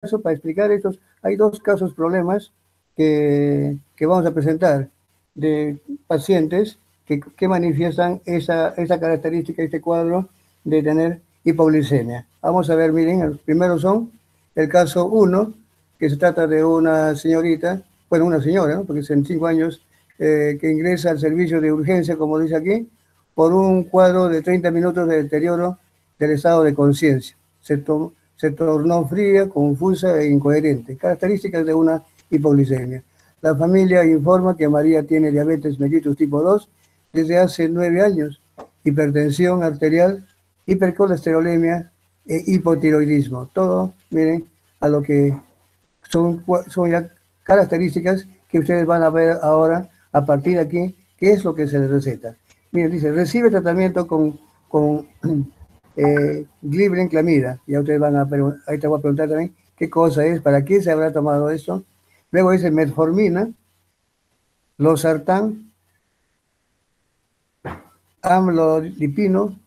caso, para explicar estos, hay dos casos problemas que vamos a presentar de pacientes que manifiestan esa característica, este cuadro de tener hipoglicemia. Vamos a ver, miren, los primeros son el caso 1, que se trata de una señorita, bueno, una señora, ¿no? Porque en 5 años que ingresa al servicio de urgencia, como dice aquí, por un cuadro de 30 minutos de deterioro del estado de conciencia. Se tornó fría, confusa e incoherente, características de una hipoglicemia. La familia informa que María tiene diabetes mellitus tipo 2 desde hace 9 años, hipertensión arterial, hipercolesterolemia e hipotiroidismo. Todo, miren, a lo que son ya características que ustedes van a ver ahora a partir de aquí, qué es lo que se les receta. Miren, dice, recibe tratamiento con glibenclamida. Ya ustedes van a preguntar, ahí te voy a preguntar también qué cosa es, para qué se habrá tomado esto. Luego dice metformina, losartán, amlodipino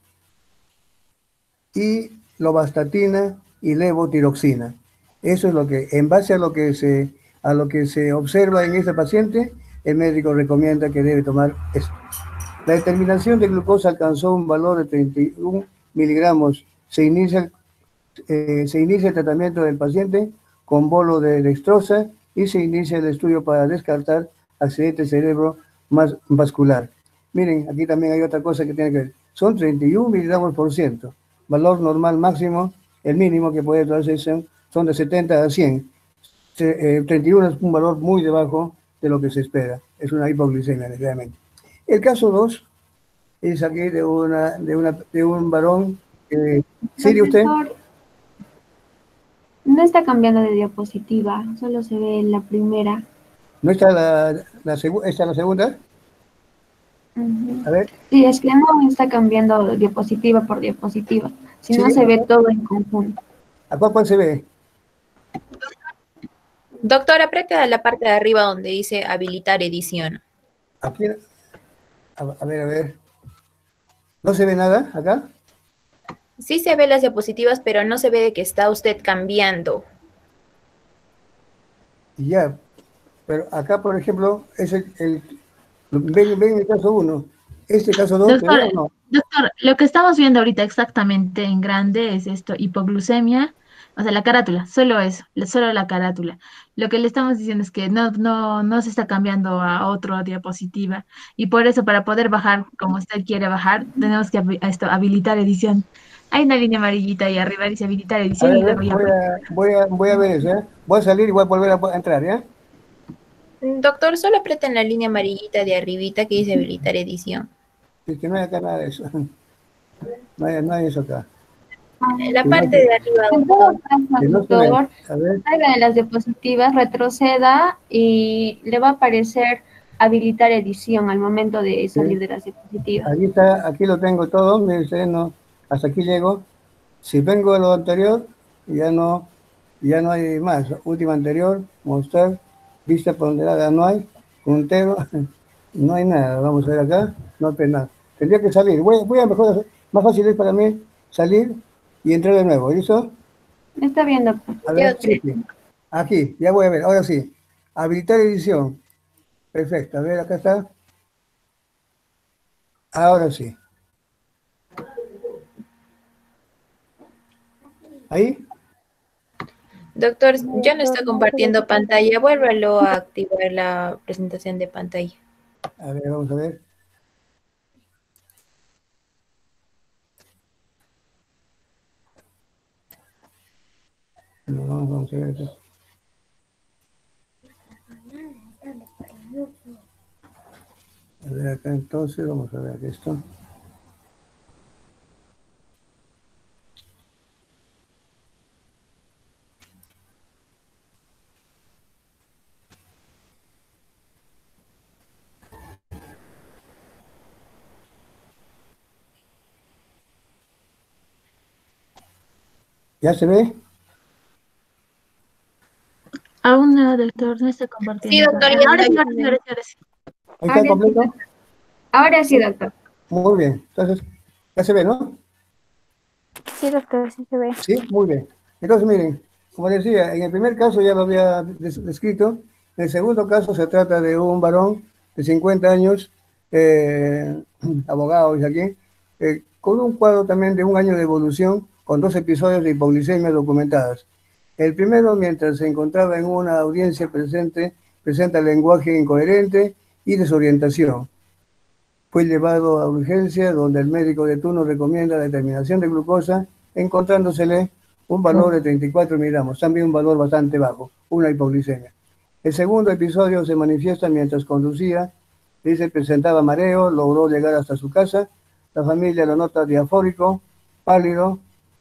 y lovastatina y levotiroxina. Eso es lo que, en base a lo que se observa en este paciente, el médico recomienda que debe tomar esto. La determinación de glucosa alcanzó un valor de 31 miligramos. Se inicia el tratamiento del paciente con bolo de dextrosa y se inicia el estudio para descartar accidente cerebro más vascular. Miren, aquí también hay otra cosa que tiene que ver. Son 31 miligramos por ciento. Valor normal máximo, el mínimo que puede darse son de 70 a 100. 31 es un valor muy debajo de lo que se espera. Es una hipoglicemia, realmente. El caso 2 es aquí de un varón. ¿Sigue usted? No está cambiando de diapositiva, solo se ve en la primera. ¿No está ¿está la segunda? A ver. Sí, es que no está cambiando diapositiva por diapositiva, sino Sí, se ve todo en conjunto. ¿A cuál se ve? Doctor, aprieta la parte de arriba donde dice habilitar edición. Aquí, a ver. ¿No se ve nada acá? Sí se ve las diapositivas, pero no se ve de que está usted cambiando. Ya, pero acá, por ejemplo, es ven el caso 1. ¿Este caso 2 se ve o no? Doctor, lo que estamos viendo ahorita exactamente en grande es esto, hipoglucemia, o sea, la carátula, solo eso, solo la carátula. Lo que le estamos diciendo es que no se está cambiando a otra diapositiva y por eso para poder bajar como usted quiere bajar, tenemos que habilitar edición. Hay una línea amarillita ahí arriba, dice habilitar edición A y ver, luego ya... voy a ver eso, ¿eh? Voy a salir y voy a volver a entrar, ¿ya? Doctor, solo aprieta en la línea amarillita de arribita que dice habilitar edición. Es que no hay acá nada de eso. No hay eso acá. En la parte de arriba, doctor, salga de las diapositivas, retroceda y le va a aparecer habilitar edición al momento de salir de las diapositivas. Aquí está, aquí lo tengo todo, mire usted, no, hasta aquí llego. Si vengo a lo anterior, ya no hay más. Última anterior, mostrar, vista ponderada, no hay, puntero, no hay nada. Vamos a ver acá, no hay nada. Tendría que salir. Voy a mejor, más fácil es para mí salir y entrar de nuevo. ¿Listo? Está bien, doctor. A ver, sí. Aquí, ya voy a ver. Ahora sí. Habilitar edición. Perfecto. A ver, acá está. Ahora sí. ¿Ahí? Doctor, ya no está compartiendo pantalla. Vuélvalo a activar la presentación de pantalla. A ver, vamos a ver. No, vamos a ver esto. A ver acá entonces, vamos a ver esto. ¿Ya se ve? Aún no, doctor, no está compartiendo. Sí, doctor, ya ahora está. sí. ¿Ahí está completo? Ahora sí, doctor. Muy bien. Entonces, ya se ve, ¿no? Sí, doctor, sí se ve. Sí, muy bien. Entonces, miren, como decía, en el primer caso ya lo había descrito. En el segundo caso se trata de un varón de 50 años, abogado, dice aquí, con un cuadro también de un año de evolución, con 2 episodios de hipoglicemia documentadas. El primero, mientras se encontraba en una audiencia presenta lenguaje incoherente y desorientación. Fue llevado a urgencia, donde el médico de turno recomienda la determinación de glucosa, encontrándosele un valor de 34 miligramos, también un valor bastante bajo, una hipoglicemia. El segundo episodio se manifiesta mientras conducía, dice, presentaba mareo, logró llegar hasta su casa, la familia lo nota diafórico, pálido,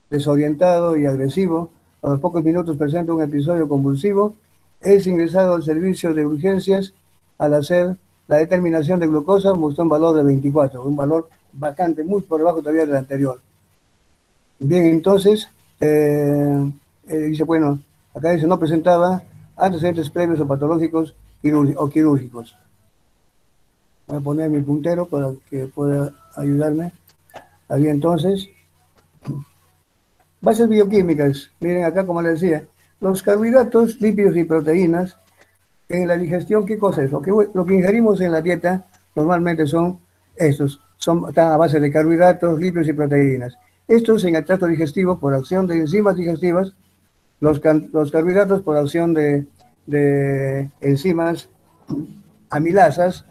desorientado y agresivo. A los pocos minutos presenta un episodio convulsivo. Es ingresado al servicio de urgencias. Al hacer la determinación de glucosa mostró un valor de 24, un valor bastante, muy por debajo todavía del anterior. Bien, entonces, dice, bueno, acá dice, no presentaba antecedentes previos o patológicos o quirúrgicos. Voy a poner mi puntero para que pueda ayudarme. Ahí entonces, bases bioquímicas. Miren acá, como les decía, los carbohidratos, lípidos y proteínas, en la digestión, ¿qué cosa es? Lo que ingerimos en la dieta normalmente son estos, están a base de carbohidratos, lípidos y proteínas. Estos en el tracto digestivo, por acción de enzimas digestivas, los carbohidratos por acción de enzimas amilasas,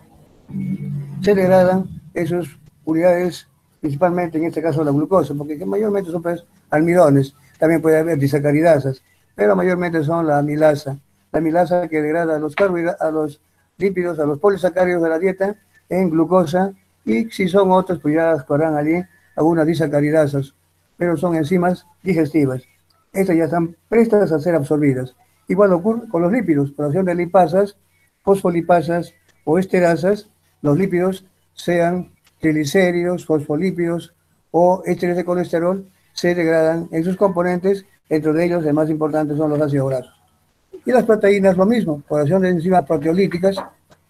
se degradan esas unidades, principalmente en este caso la glucosa, porque mayormente son pues, almidones, también puede haber disacaridasas, pero mayormente son la amilasa que degrada a los lípidos, a los polisacáridos de la dieta en glucosa, y si son otros, pues ya estarán allí algunas disacaridasas, pero son enzimas digestivas. Estas ya están prestas a ser absorbidas. Igual ocurre con los lípidos, por acción de lipasas, fosfolipasas o esterasas, los lípidos, sean triglicéridos, fosfolípidos o ésteres de colesterol, se degradan en sus componentes, entre de ellos el más importante son los ácidos grasos. Y las proteínas lo mismo, por acción de enzimas proteolíticas,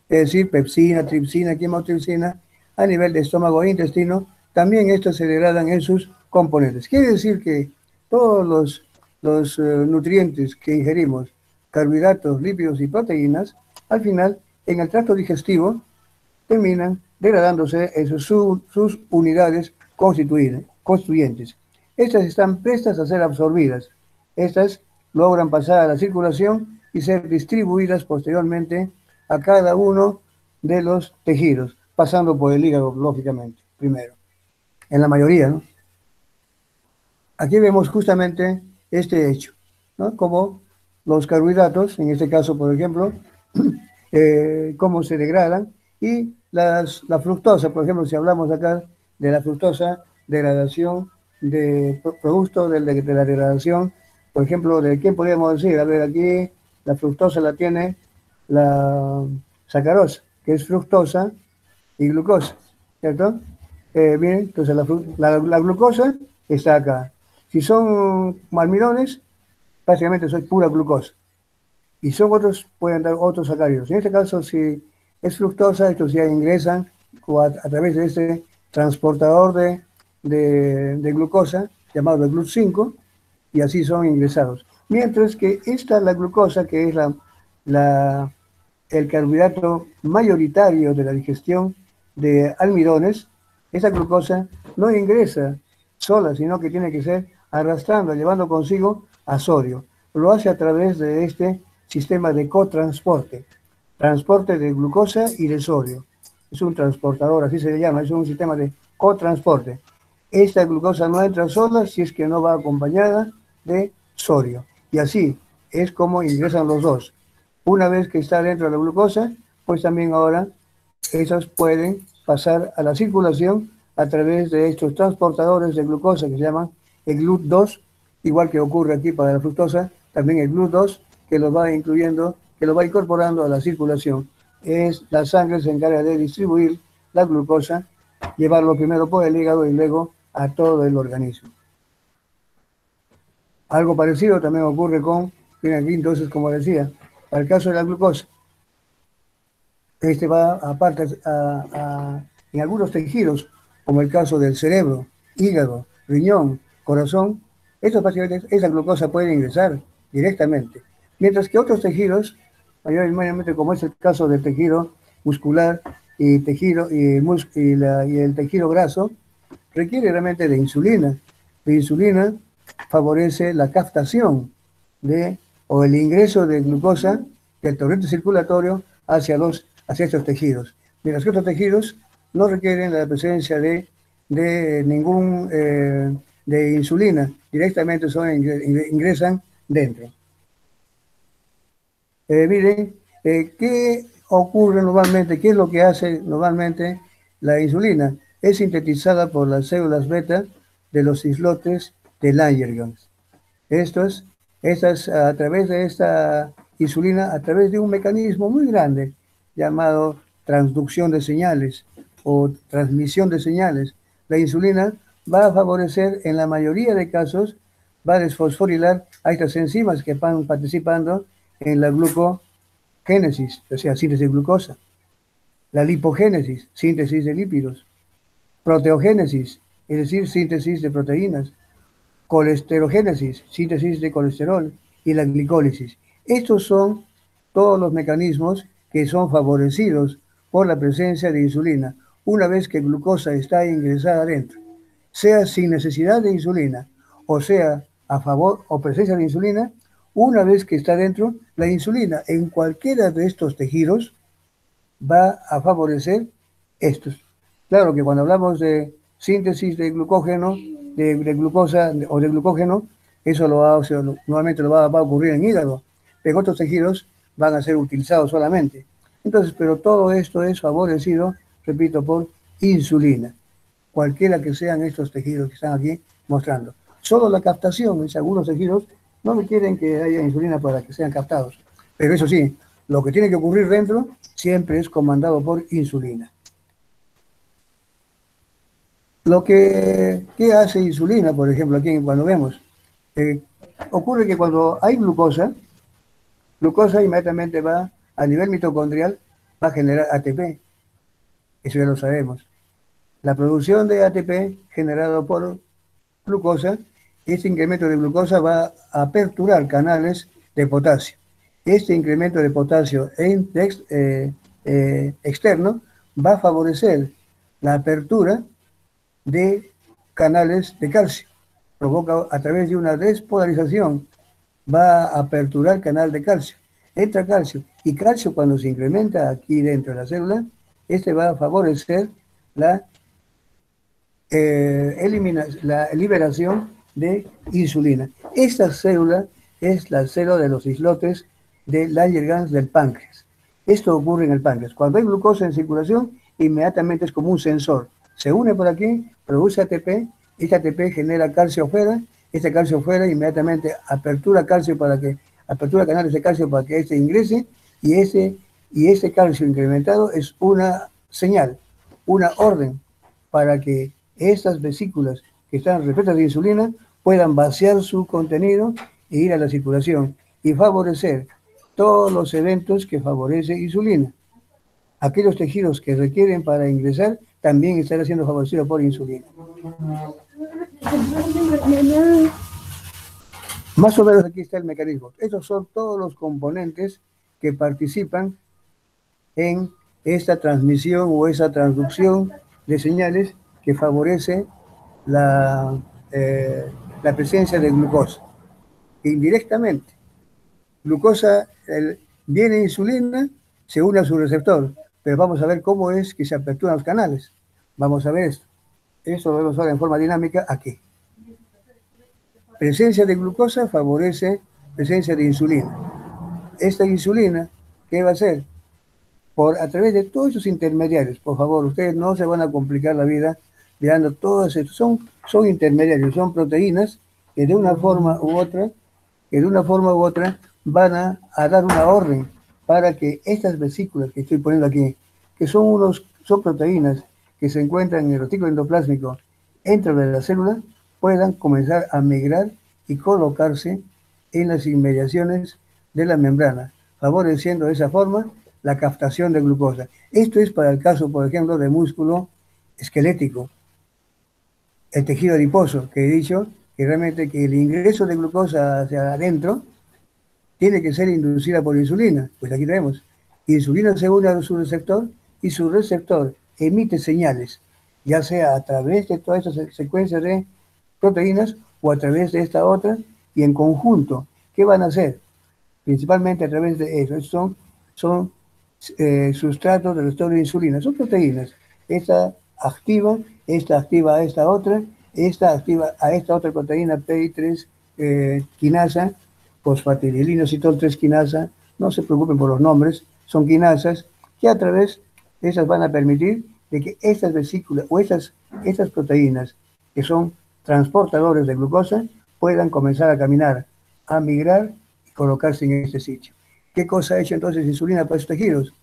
es decir, pepsina, tripsina, quimotripsina, a nivel de estómago e intestino, también estos se degradan en sus componentes. Quiere decir que todos los nutrientes que ingerimos, carbohidratos, lípidos y proteínas, al final, en el tracto digestivo, terminan degradándose en sus unidades constituyentes. Estas están prestas a ser absorbidas. Estas logran pasar a la circulación y ser distribuidas posteriormente a cada uno de los tejidos, pasando por el hígado, lógicamente, primero. En la mayoría, ¿no? Aquí vemos justamente este hecho, ¿no? Como los carbohidratos, en este caso, por ejemplo, cómo se degradan, y la fructosa, por ejemplo, si hablamos acá de la fructosa, degradación de producto de la degradación, por ejemplo, ¿de qué podríamos decir? A ver, aquí la fructosa la tiene la sacarosa, que es fructosa y glucosa, ¿cierto? Bien, entonces la glucosa está acá. Si son almidones, básicamente soy pura glucosa. Y son otros, pueden dar otros sacáridos. En este caso, si es fructosa, estos ya ingresan a través de este transportador de glucosa, llamado el GLUT5, y así son ingresados. Mientras que la glucosa, que es el carbohidrato mayoritario de la digestión de almidones, esa glucosa no ingresa sola, sino que tiene que ser arrastrando, llevando consigo a sodio. Lo hace a través de este sistema de cotransporte, transporte de glucosa y de sodio. Es un transportador, así se le llama, es un sistema de cotransporte. Esta glucosa no entra sola si es que no va acompañada de sodio. Y así es como ingresan los dos. Una vez que está dentro de la glucosa, pues también ahora esas pueden pasar a la circulación a través de estos transportadores de glucosa que se llaman el GLUT2, igual que ocurre aquí para la fructosa, también el GLUT2 que lo va incluyendo, que lo va incorporando a la circulación. La sangre se encarga de distribuir la glucosa, llevarlo primero por el hígado y luego a todo el organismo. Algo parecido también ocurre miren aquí entonces, como decía, para el caso de la glucosa, va aparte en algunos tejidos, como el caso del cerebro, hígado, riñón, corazón, básicamente esa glucosa puede ingresar directamente. Mientras que otros tejidos, mayormente como es el caso del tejido muscular y, y el tejido graso, requiere realmente de insulina. La insulina favorece la captación o el ingreso de glucosa del torrente circulatorio hacia estos tejidos. Mientras que otros tejidos no requieren la presencia de ningún de insulina, directamente ingresan dentro. Miren, ¿qué ocurre normalmente? ¿Qué es lo que hace normalmente la insulina? Es sintetizada por las células beta de los islotes de Langerhans. A través de esta insulina, a través de un mecanismo muy grande llamado transducción de señales o transmisión de señales, la insulina va a favorecer, en la mayoría de casos, va a desfosforilar a estas enzimas que van participando en la glucogénesis, o sea, síntesis de glucosa, la lipogénesis, síntesis de lípidos, proteogénesis, es decir, síntesis de proteínas, colesterogénesis, síntesis de colesterol, y la glicólisis. Estos son todos los mecanismos que son favorecidos por la presencia de insulina, una vez que glucosa está ingresada dentro, sea sin necesidad de insulina, o sea a favor o presencia de insulina. Una vez que está dentro, la insulina en cualquiera de estos tejidos va a favorecer estos. Claro que cuando hablamos de síntesis de glucógeno, de glucosa o de glucógeno, eso normalmente va a ocurrir en hígado, pero otros tejidos van a ser utilizados solamente. Entonces, pero todo esto es favorecido, repito, por insulina, cualquiera que sean estos tejidos que están aquí mostrando. Solo la captación, en algunos tejidos no requieren que haya insulina para que sean captados, pero eso sí, lo que tiene que ocurrir dentro siempre es comandado por insulina. ¿Qué hace insulina, por ejemplo, aquí cuando vemos? Ocurre que cuando hay glucosa inmediatamente va a nivel mitocondrial, va a generar ATP. Eso ya lo sabemos. La producción de ATP generado por glucosa, este incremento de glucosa va a aperturar canales de potasio. Este incremento de potasio externo va a favorecer la apertura de canales de calcio. Provoca a través de una despolarización, va a aperturar canal de calcio. Entra calcio, y calcio cuando se incrementa aquí dentro de la célula, este va a favorecer la liberación de insulina. Esta célula es la célula de los islotes de Langerhans del páncreas. Esto ocurre en el páncreas. Cuando hay glucosa en circulación, inmediatamente es como un sensor. Se une por aquí, produce ATP, este ATP genera calcio afuera, este calcio afuera inmediatamente apertura canales de calcio para que este ingrese, y ese calcio incrementado es una señal, una orden para que estas vesículas que están repletas de insulina puedan vaciar su contenido e ir a la circulación y favorecer todos los eventos que favorece insulina. Aquellos tejidos que requieren para ingresar también estarán siendo favorecidos por insulina. Más o menos aquí está el mecanismo. Estos son todos los componentes que participan en esta transmisión o esa transducción de señales que favorece la presencia de glucosa. Indirectamente, glucosa, viene insulina, se une a su receptor, pero vamos a ver cómo es que se aperturan los canales. Vamos a ver esto. Esto lo vamos a ver en forma dinámica aquí. Presencia de glucosa favorece presencia de insulina. Esta insulina, ¿qué va a hacer? A través de todos esos intermediarios, por favor, ustedes no se van a complicar la vida mirando todos estos. Son intermediarios, son proteínas que de una forma u otra van a dar una orden para que estas vesículas que estoy poniendo aquí, que son proteínas que se encuentran en el retículo endoplásmico dentro de la célula, puedan comenzar a migrar y colocarse en las inmediaciones de la membrana, favoreciendo de esa forma la captación de glucosa. Esto es para el caso, por ejemplo, de músculo esquelético, el tejido adiposo, que he dicho que realmente que el ingreso de glucosa hacia adentro tiene que ser inducida por insulina. Pues aquí tenemos, insulina se une a su receptor y su receptor emite señales, ya sea a través de todas estas secuencias de proteínas o a través de esta otra, y en conjunto, ¿qué van a hacer? Principalmente a través de eso. Estos son sustratos del receptor de insulina, son proteínas. Esta activa a esta otra, esta activa a esta otra proteína PI3 quinasa, fosfatidilinositol 3 quinasa, no se preocupen por los nombres, son quinasas que a través de esas van a permitir de que estas vesículas o estas proteínas que son transportadores de glucosa puedan comenzar a caminar, a migrar y colocarse en este sitio. ¿Qué cosa ha hecho entonces insulina para estos tejidos?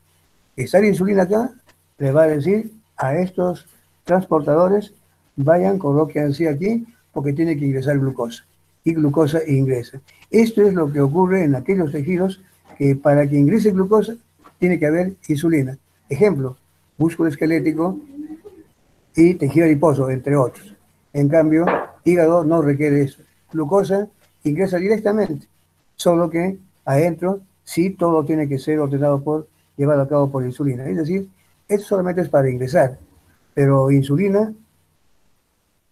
Estar insulina acá le va a decir a estos transportadores, vayan, colóquense aquí, porque tiene que ingresar glucosa. Y glucosa ingresa. Esto es lo que ocurre en aquellos tejidos que para que ingrese glucosa tiene que haber insulina. Ejemplo, músculo esquelético y tejido adiposo, entre otros. En cambio, hígado no requiere eso. Glucosa ingresa directamente, solo que adentro sí todo tiene que ser ordenado llevado a cabo por insulina. Es decir, esto solamente es para ingresar, pero insulina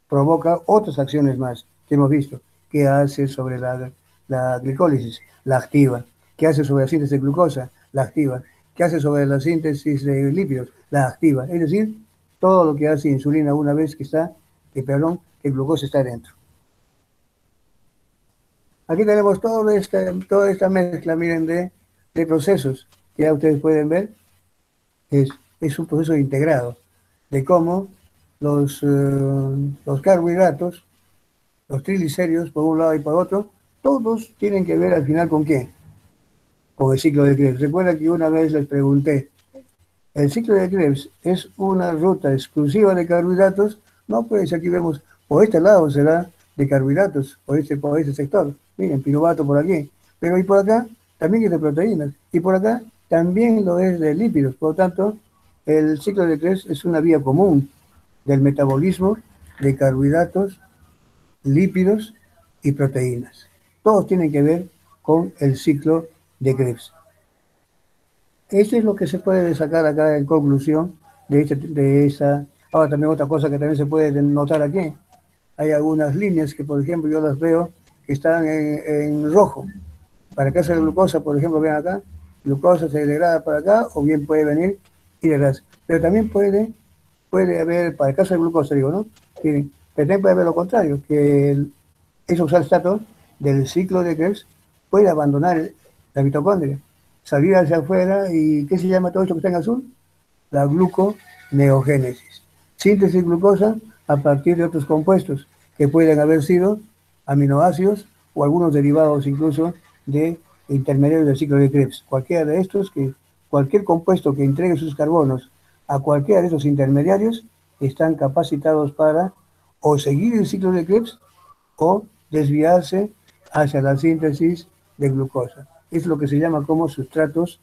provoca otras acciones más que hemos visto. ¿Qué hace sobre la glicólisis? La activa. ¿Qué hace sobre la síntesis de glucosa? La activa. ¿Qué hace sobre la síntesis de lípidos? La activa. Es decir, todo lo que hace insulina una vez que que glucosa está dentro. Aquí tenemos toda esta mezcla, miren, de procesos que ya ustedes pueden ver. Es un proceso integrado de cómo los carbohidratos, los triglicéridos por un lado y por otro, todos tienen que ver al final ¿con qué? Con el ciclo de Krebs. Recuerda que una vez les pregunté, ¿el ciclo de Krebs es una ruta exclusiva de carbohidratos? No, pues aquí vemos, por este lado será de carbohidratos, por este sector. Miren, piruvato por aquí. Pero y por acá también es de proteínas. Y por acá también lo es de lípidos. Por lo tanto, el ciclo de Krebs es una vía común del metabolismo de carbohidratos, lípidos y proteínas. Todos tienen que ver con el ciclo de Krebs. Esto es lo que se puede sacar acá en conclusión de esa. Ahora también otra cosa que también se puede notar aquí. Hay algunas líneas que, por ejemplo, yo las veo que están en rojo. Para que hace la glucosa, por ejemplo, ven acá, glucosa se degrada para acá, o bien puede venir y degradarse. Pero también puede haber, para el caso de glucosa, digo, ¿no? Pero también puede haber lo contrario, que esos alstatos del ciclo de Krebs puede abandonar la mitocondria, salir hacia afuera, y ¿qué se llama todo esto que está en azul? La gluconeogénesis. Síntesis de glucosa a partir de otros compuestos que pueden haber sido aminoácidos o algunos derivados incluso de intermediarios del ciclo de Krebs. Cualquiera de estos, cualquier compuesto que entregue sus carbonos a cualquiera de esos intermediarios están capacitados para o seguir el ciclo de Krebs o desviarse hacia la síntesis de glucosa. Es lo que se llama como sustratos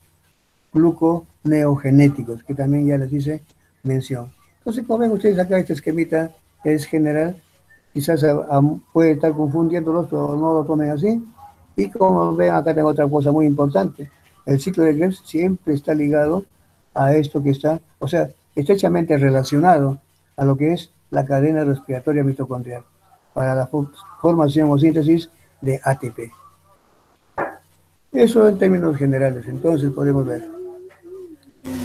gluconeogenéticos, que también ya les hice mención. Entonces, como ven ustedes acá, este esquemita es general, quizás puede estar confundiéndolos, pero no lo tomen así. Y como ven, acá tengo otra cosa muy importante. El ciclo de Krebs siempre está ligado a esto que está, o sea, estrechamente relacionado a lo que es la cadena respiratoria mitocondrial para la formación o síntesis de ATP. Eso en términos generales. Entonces podemos ver.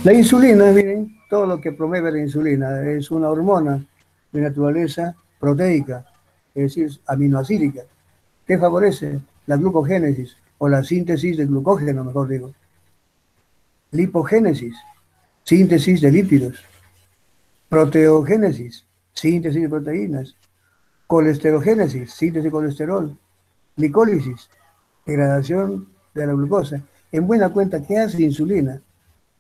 La insulina, miren, todo lo que promueve la insulina es una hormona de naturaleza proteica, es decir, aminoacídica, que favorece la glucogénesis o la síntesis de glucógeno, mejor digo. Lipogénesis, síntesis de lípidos. Proteogénesis, síntesis de proteínas. Colesterogénesis, síntesis de colesterol. Glicólisis, degradación de la glucosa. En buena cuenta, ¿qué hace insulina?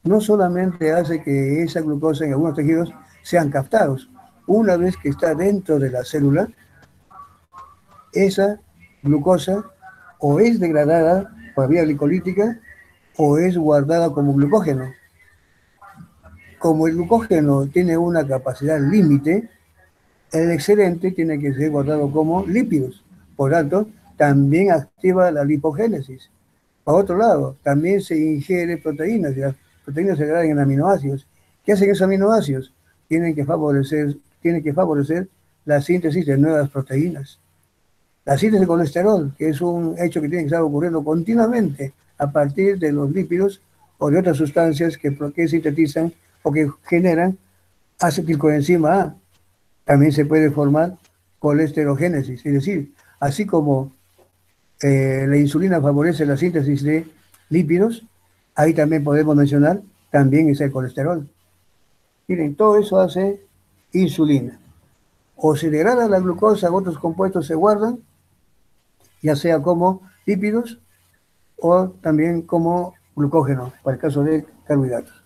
No solamente hace que esa glucosa en algunos tejidos sean captados. Una vez que está dentro de la célula, esa glucosa o es degradada por vía glicolítica o es guardada como glucógeno. Como el glucógeno tiene una capacidad límite, el excedente tiene que ser guardado como lípidos. Por tanto, también activa la lipogénesis. Por otro lado, también se ingiere proteínas, y las proteínas se degradan en aminoácidos. ¿Qué hacen esos aminoácidos? Tienen que favorecer la síntesis de nuevas proteínas. La síntesis de colesterol, que es un hecho que tiene que estar ocurriendo continuamente a partir de los lípidos o de otras sustancias que sintetizan o que generan acetilcoenzima A. También se puede formar colesterogénesis, es decir, así como la insulina favorece la síntesis de lípidos, ahí también podemos mencionar también es el colesterol. Miren, todo eso hace insulina. O se degrada la glucosa, otros compuestos se guardan, ya sea como lípidos o también como glucógeno, para el caso de carbohidratos.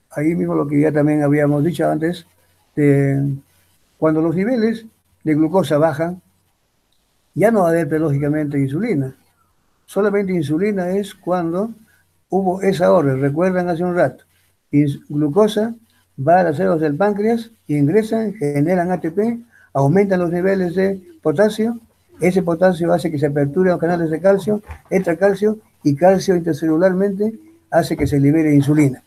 Ahí mismo lo que ya también habíamos dicho antes, cuando los niveles de glucosa bajan, ya no va a haber lógicamente insulina. Solamente insulina es cuando hubo esa orden, recuerdan hace un rato. Glucosa va a las células del páncreas, ingresan, generan ATP, aumentan los niveles de potasio. Ese potasio hace que se aperturen los canales de calcio, entra calcio y calcio intercelularmente hace que se libere insulina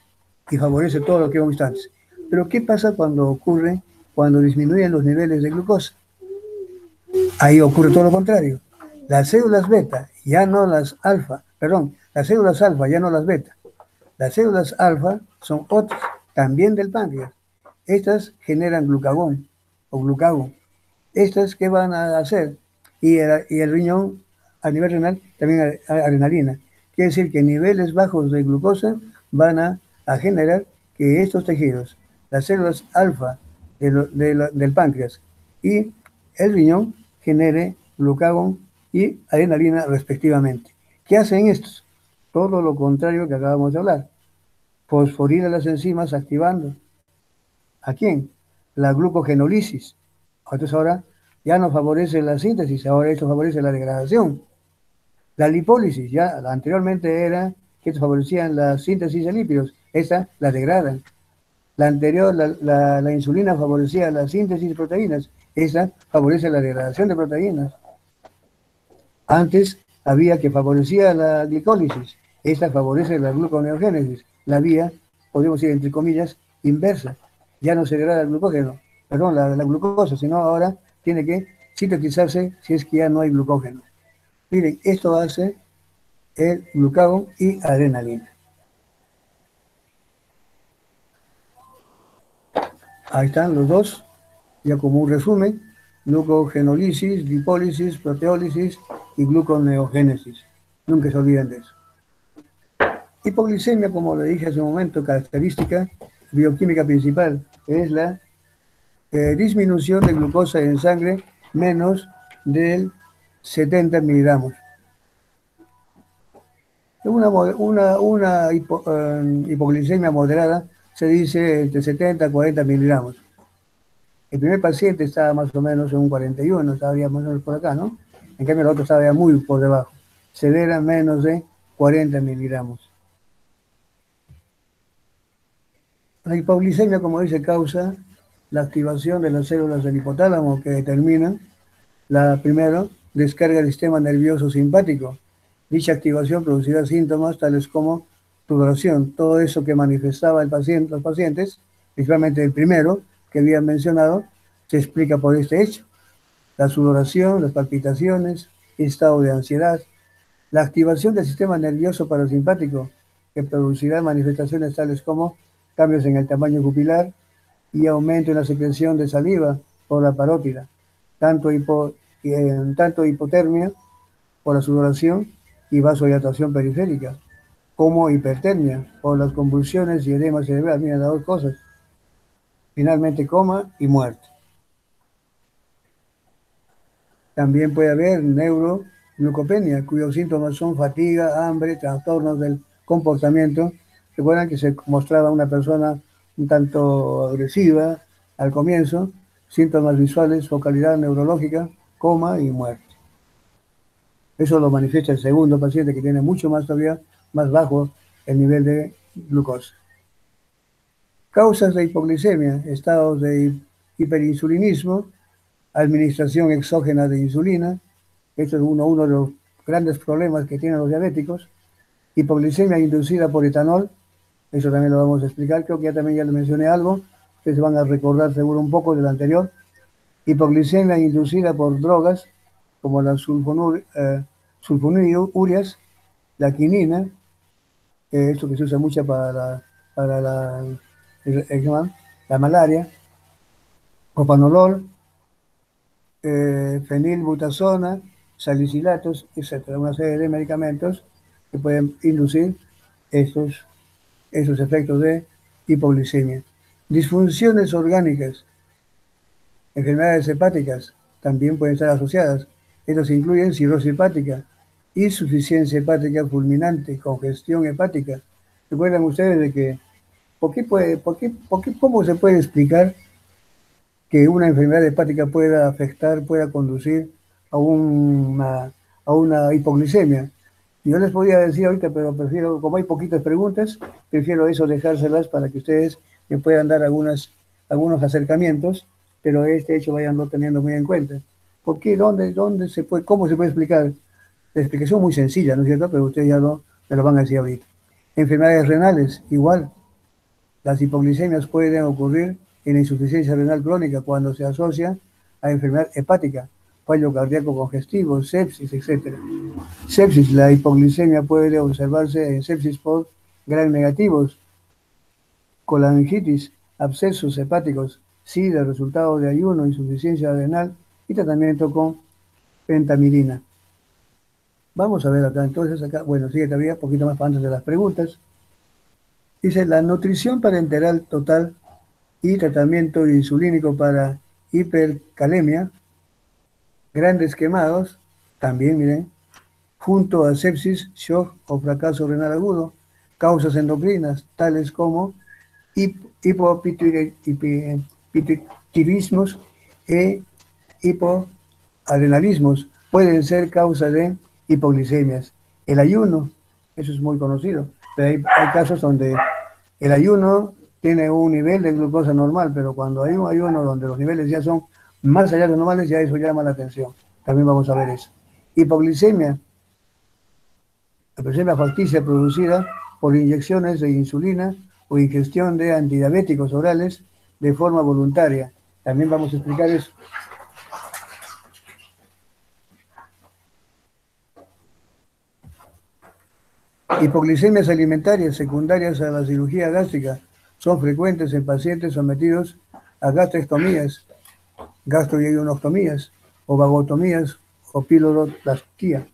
y favorece todo lo que hemos visto antes. Pero ¿qué pasa cuando disminuyen los niveles de glucosa? Ahí ocurre todo lo contrario. Las células beta, ya no las alfa, perdón, las células alfa, ya no las beta. Las células alfa son otras, también del páncreas. Estas generan glucagón o glucagón. ¿Estas qué van a hacer? Y el riñón, a nivel renal, también adrenalina. Quiere decir que niveles bajos de glucosa van a generar que estos tejidos, las células alfa del páncreas y el riñón, genere glucagón y adrenalina respectivamente. ¿Qué hacen estos? Todo lo contrario que acabamos de hablar. Fosforila las enzimas activando. ¿A quién? La glucogenólisis. Entonces ahora ya no favorece la síntesis, ahora esto favorece la degradación. La lipólisis, ya anteriormente era que favorecían la síntesis de lípidos, esta la degradan. La anterior, la insulina favorecía la síntesis de proteínas, esta favorece la degradación de proteínas. Antes había que favorecía la glicólisis, esta favorece la gluconeogénesis, la vía, podemos decir entre comillas, inversa. Ya no se degrada el glucógeno, perdón, la glucosa, sino ahora tiene que sintetizarse si es que ya no hay glucógeno. Miren, esto hace el glucagón y adrenalina. Ahí están los dos, ya como un resumen: glucogenólisis, lipólisis, proteólisis y gluconeogénesis. Nunca se olviden de eso. Hipoglicemia, como le dije hace un momento, característica bioquímica principal, es la disminución de glucosa en sangre menos del 70 miligramos. Una hipoglicemia moderada se dice entre 70 a 40 miligramos. El primer paciente estaba más o menos en un 41, estaba ya más o menos por acá, ¿no? En cambio el otro estaba ya muy por debajo. Severa menos de 40 miligramos. La hipoglicemia, como dice, causa la activación de las células del hipotálamo que determinan primero, descarga del sistema nervioso simpático. Dicha activación producirá síntomas tales como sudoración, todo eso que manifestaba los pacientes, principalmente el primero que habían mencionado, se explica por este hecho. La sudoración, las palpitaciones, estado de ansiedad, la activación del sistema nervioso parasimpático, que producirá manifestaciones tales como cambios en el tamaño pupilar y aumento en la secreción de saliva por la parótida, tanto hipotermia por la sudoración y vasodilatación periférica, como hipertermia por las convulsiones y edema cerebral. Miren las dos cosas. Finalmente, coma y muerte. También puede haber neuroglucopenia, cuyos síntomas son fatiga, hambre, trastornos del comportamiento. Recuerdan que se mostraba una persona un tanto agresiva al comienzo, síntomas visuales, focalidad neurológica, coma y muerte. Eso lo manifiesta el segundo paciente, que tiene mucho más todavía, más bajo el nivel de glucosa. Causas de hipoglicemia: estados de hiperinsulinismo, administración exógena de insulina. Esto es uno de los grandes problemas que tienen los diabéticos. Hipoglicemia inducida por etanol, eso también lo vamos a explicar, creo que ya le mencioné algo, ustedes van a recordar seguro un poco de lo anterior. Hipoglicemia inducida por drogas, como las sulfonilureas, la quinina, esto que se usa mucho para la malaria, propanolol, fenilbutasona, salicilatos, etcétera, una serie de medicamentos que pueden inducir esos efectos de hipoglicemia. Disfunciones orgánicas, enfermedades hepáticas también pueden estar asociadas. Estos incluyen cirrosis hepática, insuficiencia hepática fulminante, congestión hepática. ¿Recuerdan ustedes de que cómo se puede explicar que una enfermedad hepática pueda conducir a una hipoglicemia? Yo les podía decir ahorita, pero prefiero, como hay poquitas preguntas, prefiero eso dejárselas para que ustedes me puedan dar algunos acercamientos, pero este hecho vayanlo teniendo muy en cuenta. ¿Por qué? ¿Cómo se puede explicar? La explicación muy sencilla, ¿no es cierto? Pero ustedes me lo van a decir ahorita. Enfermedades renales, igual. Las hipoglicemias pueden ocurrir en insuficiencia renal crónica cuando se asocia a enfermedad hepática, fallo cardíaco congestivo, sepsis, etc. Sepsis, la hipoglicemia puede observarse en sepsis por gram negativos, colangitis, abscesos hepáticos, SIDA, resultado de ayuno, insuficiencia renal y tratamiento con pentamidina. Vamos a ver acá, entonces, bueno, sigue todavía, un poquito más antes de las preguntas. Dice, la nutrición parenteral total y tratamiento insulínico para hipercalemia, grandes quemados, también, miren, junto a sepsis, shock o fracaso renal agudo, causas endocrinas, tales como hipopituitarismos e hipoadrenalismos, pueden ser causa de hipoglicemias. El ayuno, eso es muy conocido, pero hay casos donde el ayuno tiene un nivel de glucosa normal, pero cuando hay un ayuno donde los niveles ya son más allá de los normales, ya eso llama la atención. También vamos a ver eso. Hipoglicemia, la glicemia facticia producida por inyecciones de insulina o ingestión de antidiabéticos orales de forma voluntaria. También vamos a explicar eso. Hipoglicemias alimentarias secundarias a la cirugía gástrica son frecuentes en pacientes sometidos a gastrectomías, gastroileonostomías o vagotomías o piloroplastia.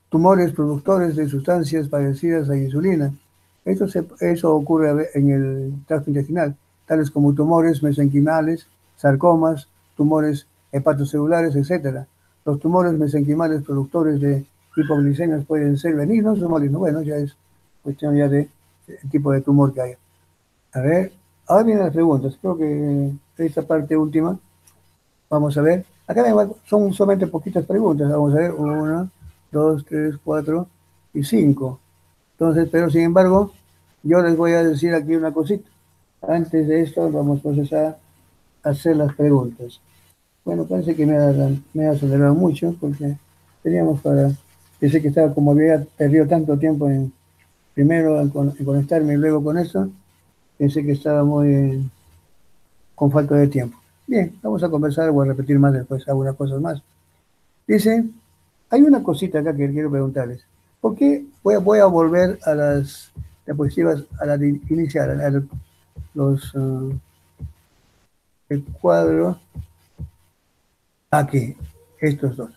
Tumores productores de sustancias parecidas a insulina. Eso ocurre en el tracto intestinal, tales como tumores mesenquimales, sarcomas, tumores hepatocelulares, etc. Los tumores mesenquimales productores de hipoglicemias pueden ser benignos o malignos. Bueno, ya es cuestión ya de tipo de tumor que haya. A ver, ahora vienen las preguntas. Creo que esta parte última, vamos a ver. Acá son solamente poquitas preguntas. Vamos a ver, 1, 2, 3, 4 y 5. Entonces, pero sin embargo, yo les voy a decir aquí una cosita. Antes de esto, vamos entonces a hacer las preguntas. Bueno, parece que me ha acelerado mucho porque teníamos pensé que estaba, como había perdido tanto tiempo primero en conectarme y luego con eso, pensé que estaba muy con falta de tiempo. Bien, vamos a conversar, voy a repetir más después algunas cosas más. Dice, hay una cosita acá que quiero preguntarles. ¿Por qué voy a volver a las diapositivas, a la inicial, el cuadro, aquí, estos dos.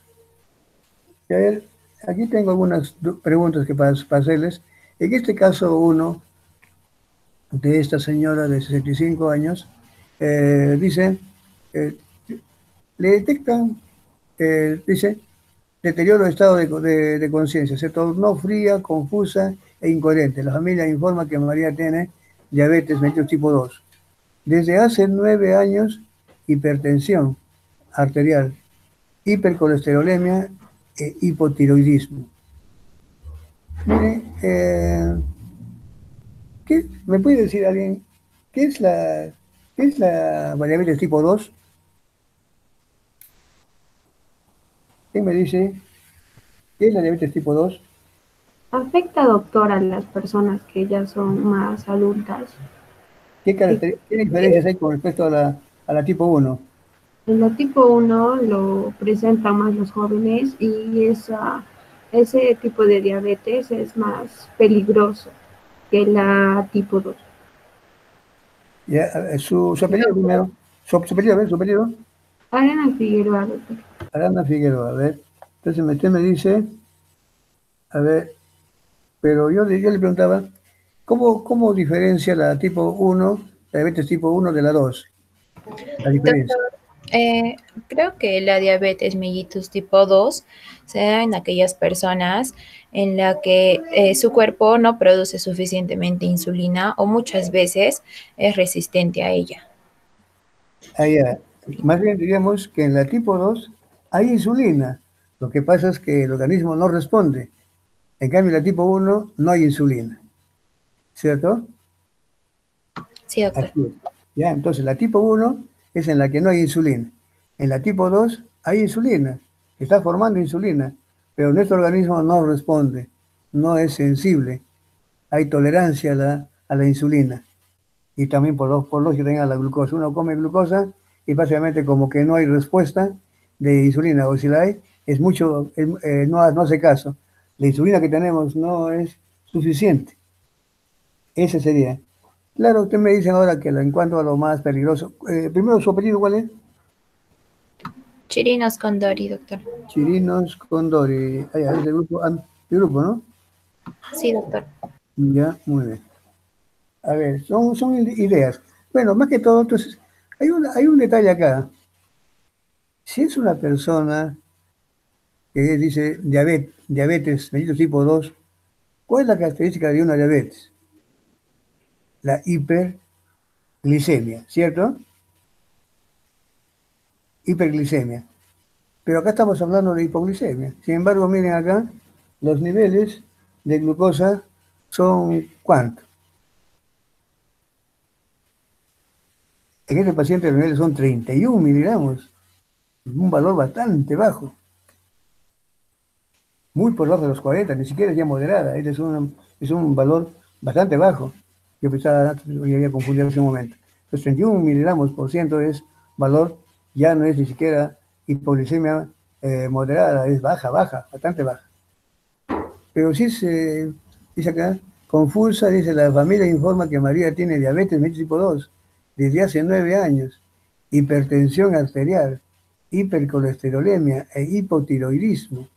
A ver, aquí tengo algunas preguntas que para hacerles. En este caso, uno de esta señora de 65 años, dice, le detectan, dice, deterioro de estado de conciencia, se tornó fría, confusa e incoherente. La familia informa que María tiene diabetes mellitus tipo 2. Desde hace 9 años, hipertensión arterial, hipercolesterolemia e hipotiroidismo. Mire, ¿me puede decir alguien qué es la diabetes tipo 2? ¿Quién me dice? ¿Qué es la diabetes tipo 2? Afecta, doctor, a las personas que ya son más adultas. ¿Qué diferencias hay con respecto a la tipo 1? En la tipo 1 lo presentan más los jóvenes y ese tipo de diabetes es más peligroso que la tipo 2. Ya, su apellido primero. Su apellido, a ver, su apellido. Ariana Figueroa, doctor. Aranda Figueroa, a ver. Entonces usted me dice, a ver, pero yo le preguntaba, ¿cómo diferencia la tipo 1, la diabetes tipo 1 de la 2? La diferencia. Doctor, creo que la diabetes mellitus tipo 2 se da en aquellas personas en la que su cuerpo no produce suficientemente insulina o muchas veces es resistente a ella. Allá. Más bien diríamos que en la tipo 2 hay insulina. Lo que pasa es que el organismo no responde. En cambio, en la tipo 1 no hay insulina. ¿Cierto? Sí, doctor. Así es. Ya, entonces la tipo 1 es en la que no hay insulina. En la tipo 2 hay insulina, está formando insulina, pero nuestro organismo no responde, no es sensible, hay tolerancia a la insulina y también por los que tengan la glucosa. Uno come glucosa y básicamente como que no hay respuesta de insulina, o si la hay, es mucho, no hace caso. La insulina que tenemos no es suficiente. Ese sería. Claro, usted me dice ahora que en cuanto a lo más peligroso, primero su apellido, ¿cuál es? Chirinos con Dori, doctor. Chirinos Condori. Ah, ya, es de grupo, ¿no? Sí, doctor. Ya, muy bien. A ver, son ideas. Bueno, más que todo, entonces, hay un detalle acá. Si es una persona que dice diabetes mellitus tipo 2, ¿cuál es la característica de una diabetes? La hiperglicemia, ¿cierto? Hiperglicemia. Pero acá estamos hablando de hipoglicemia. Sin embargo, miren acá, los niveles de glucosa son ¿cuánto? En este paciente los niveles son 31 miligramos, un valor bastante bajo, muy por debajo de los 40, ni siquiera es ya moderada, este es un valor bastante bajo. Yo pensaba antes, me había confundido en ese momento. Los 31 miligramos por ciento es valor, ya no es ni siquiera hipoglicemia moderada, es baja, bastante baja. Pero sí se dice acá, confusa, dice la familia informa que María tiene diabetes mellitus tipo 2 desde hace 9 años, hipertensión arterial, hipercolesterolemia e hipotiroidismo.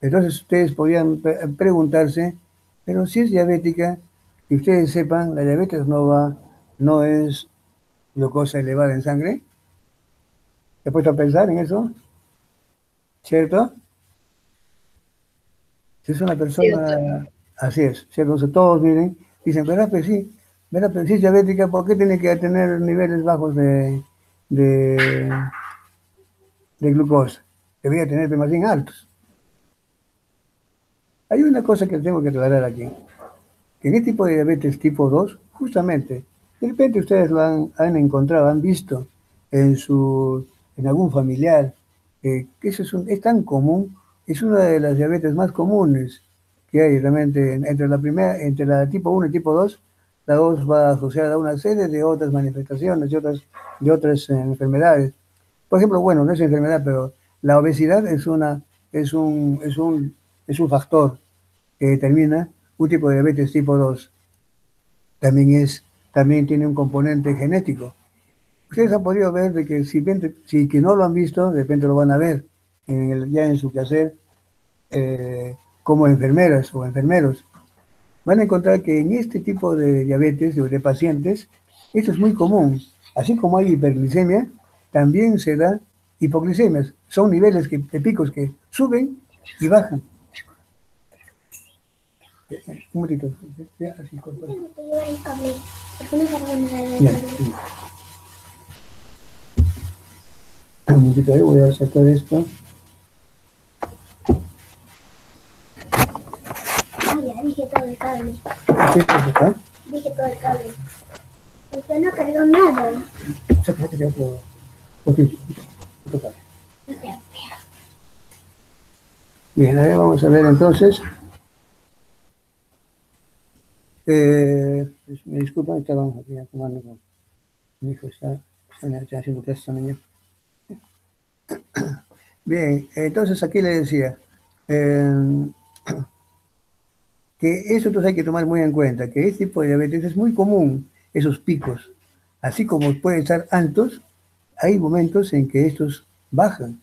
Entonces ustedes podrían preguntarse, pero si es diabética, que ustedes sepan, la diabetes no es glucosa elevada en sangre. ¿Se ha puesto a pensar en eso? ¿Cierto? Si es una Sí, doctor. persona, así es, ¿cierto? Entonces todos miren, dicen, ¿verdad? Pues sí, ¿verdad? Pero si es diabética, ¿por qué tiene que tener niveles bajos de, de glucosa? Debería tener más bien altos. Hay una cosa que tengo que aclarar aquí, que en este tipo de diabetes tipo 2, justamente, de repente ustedes han encontrado, han visto en algún familiar, que eso es tan común, es una de las diabetes más comunes que hay realmente entre la tipo 1 y tipo 2. La 2 va asociada a una serie de otras manifestaciones, de otras enfermedades. Por ejemplo, bueno, no es enfermedad, pero la obesidad es un factor que determina un tipo de diabetes tipo 2. También tiene un componente genético. Ustedes han podido ver de que si que no lo han visto, de repente lo van a ver ya en su quehacer como enfermeras o enfermeros. Van a encontrar que en este tipo de diabetes de pacientes, esto es muy común. Así como hay hiperglicemia, también se da hipoglicemias. Son niveles de picos que suben y bajan. Un momentito. Ya, así, corto. Ya, sí. Un momentito, ahí voy a sacar esto. Ya dije todo el cable. ¿Qué es acá? Dije todo el cable. Usted no cargó nada. Sácate otro cable. No sé. Bien, a ver, vamos a ver entonces. Me disculpan, estábamos aquí tomando con mi hijo, está haciendo clases también. Bien, entonces aquí le decía que eso entonces hay que tomar muy en cuenta, que este tipo de diabetes es muy común, esos picos. Así como pueden estar altos, hay momentos en que estos bajan.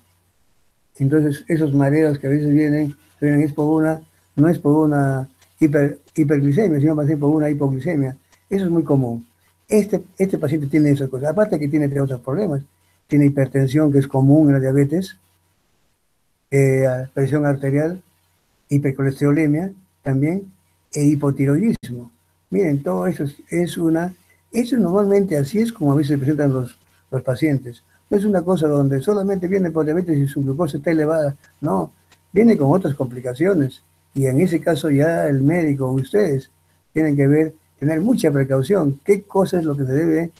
Entonces, esos mareos que a veces vienen es por no es por una hiperglicemia, sino más bien por una hipoglicemia. Eso es muy común. Este paciente tiene esas cosas. Aparte que tiene otros problemas. Tiene hipertensión, que es común en la diabetes, presión arterial, hipercolesterolemia también, e hipotiroidismo. Miren, todo eso eso normalmente así es como a veces se presentan los pacientes. No es una cosa donde solamente viene por diabetes y su glucosa está elevada, no, viene con otras complicaciones. Y en ese caso ya el médico, ustedes, tienen que tener mucha precaución, qué cosa es lo que se debe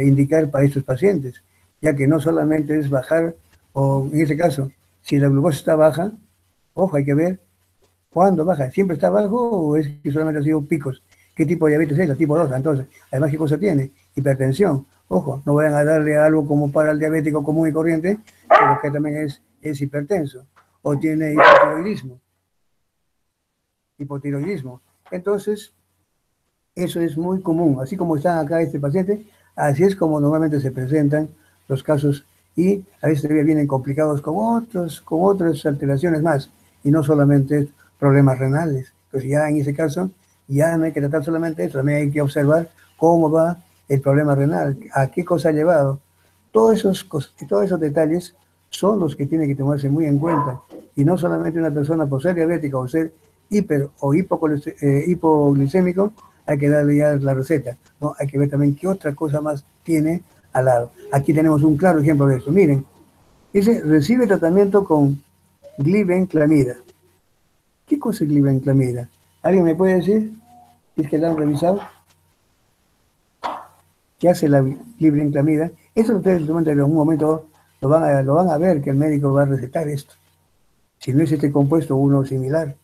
indicar para estos pacientes, ya que no solamente es bajar, o en ese caso, si la glucosa está baja, ojo, hay que ver cuándo baja. ¿Siempre está bajo o es que solamente ha sido picos? ¿Qué tipo de diabetes es? La tipo 2. Entonces, además, ¿qué cosa tiene? Hipertensión. Ojo, no vayan a darle algo como para el diabético común y corriente, pero que también es hipertenso. O tiene hipotiroidismo. Entonces, eso es muy común. Así como está acá este paciente, así es como normalmente se presentan los casos y a veces vienen complicados con otras alteraciones más y no solamente problemas renales. Pues ya en ese caso, ya no hay que tratar solamente eso, también hay que observar cómo va el problema renal, a qué cosa ha llevado. Todos esos detalles son los que tienen que tomarse muy en cuenta. Y no solamente una persona por ser diabética o ser hipoglicémico, hay que darle ya la receta, ¿no? Hay que ver también qué otra cosa más tiene al lado. Aquí tenemos un claro ejemplo de esto. Miren, dice, recibe tratamiento con glibenclamida. ¿Qué cosa es glibenclamida? ¿Alguien me puede decir? ¿Es que la han revisado? ¿Qué hace la glibenclamida? Eso ustedes en un momento lo van a ver, que el médico va a recetar esto. Si no es este compuesto, uno similar.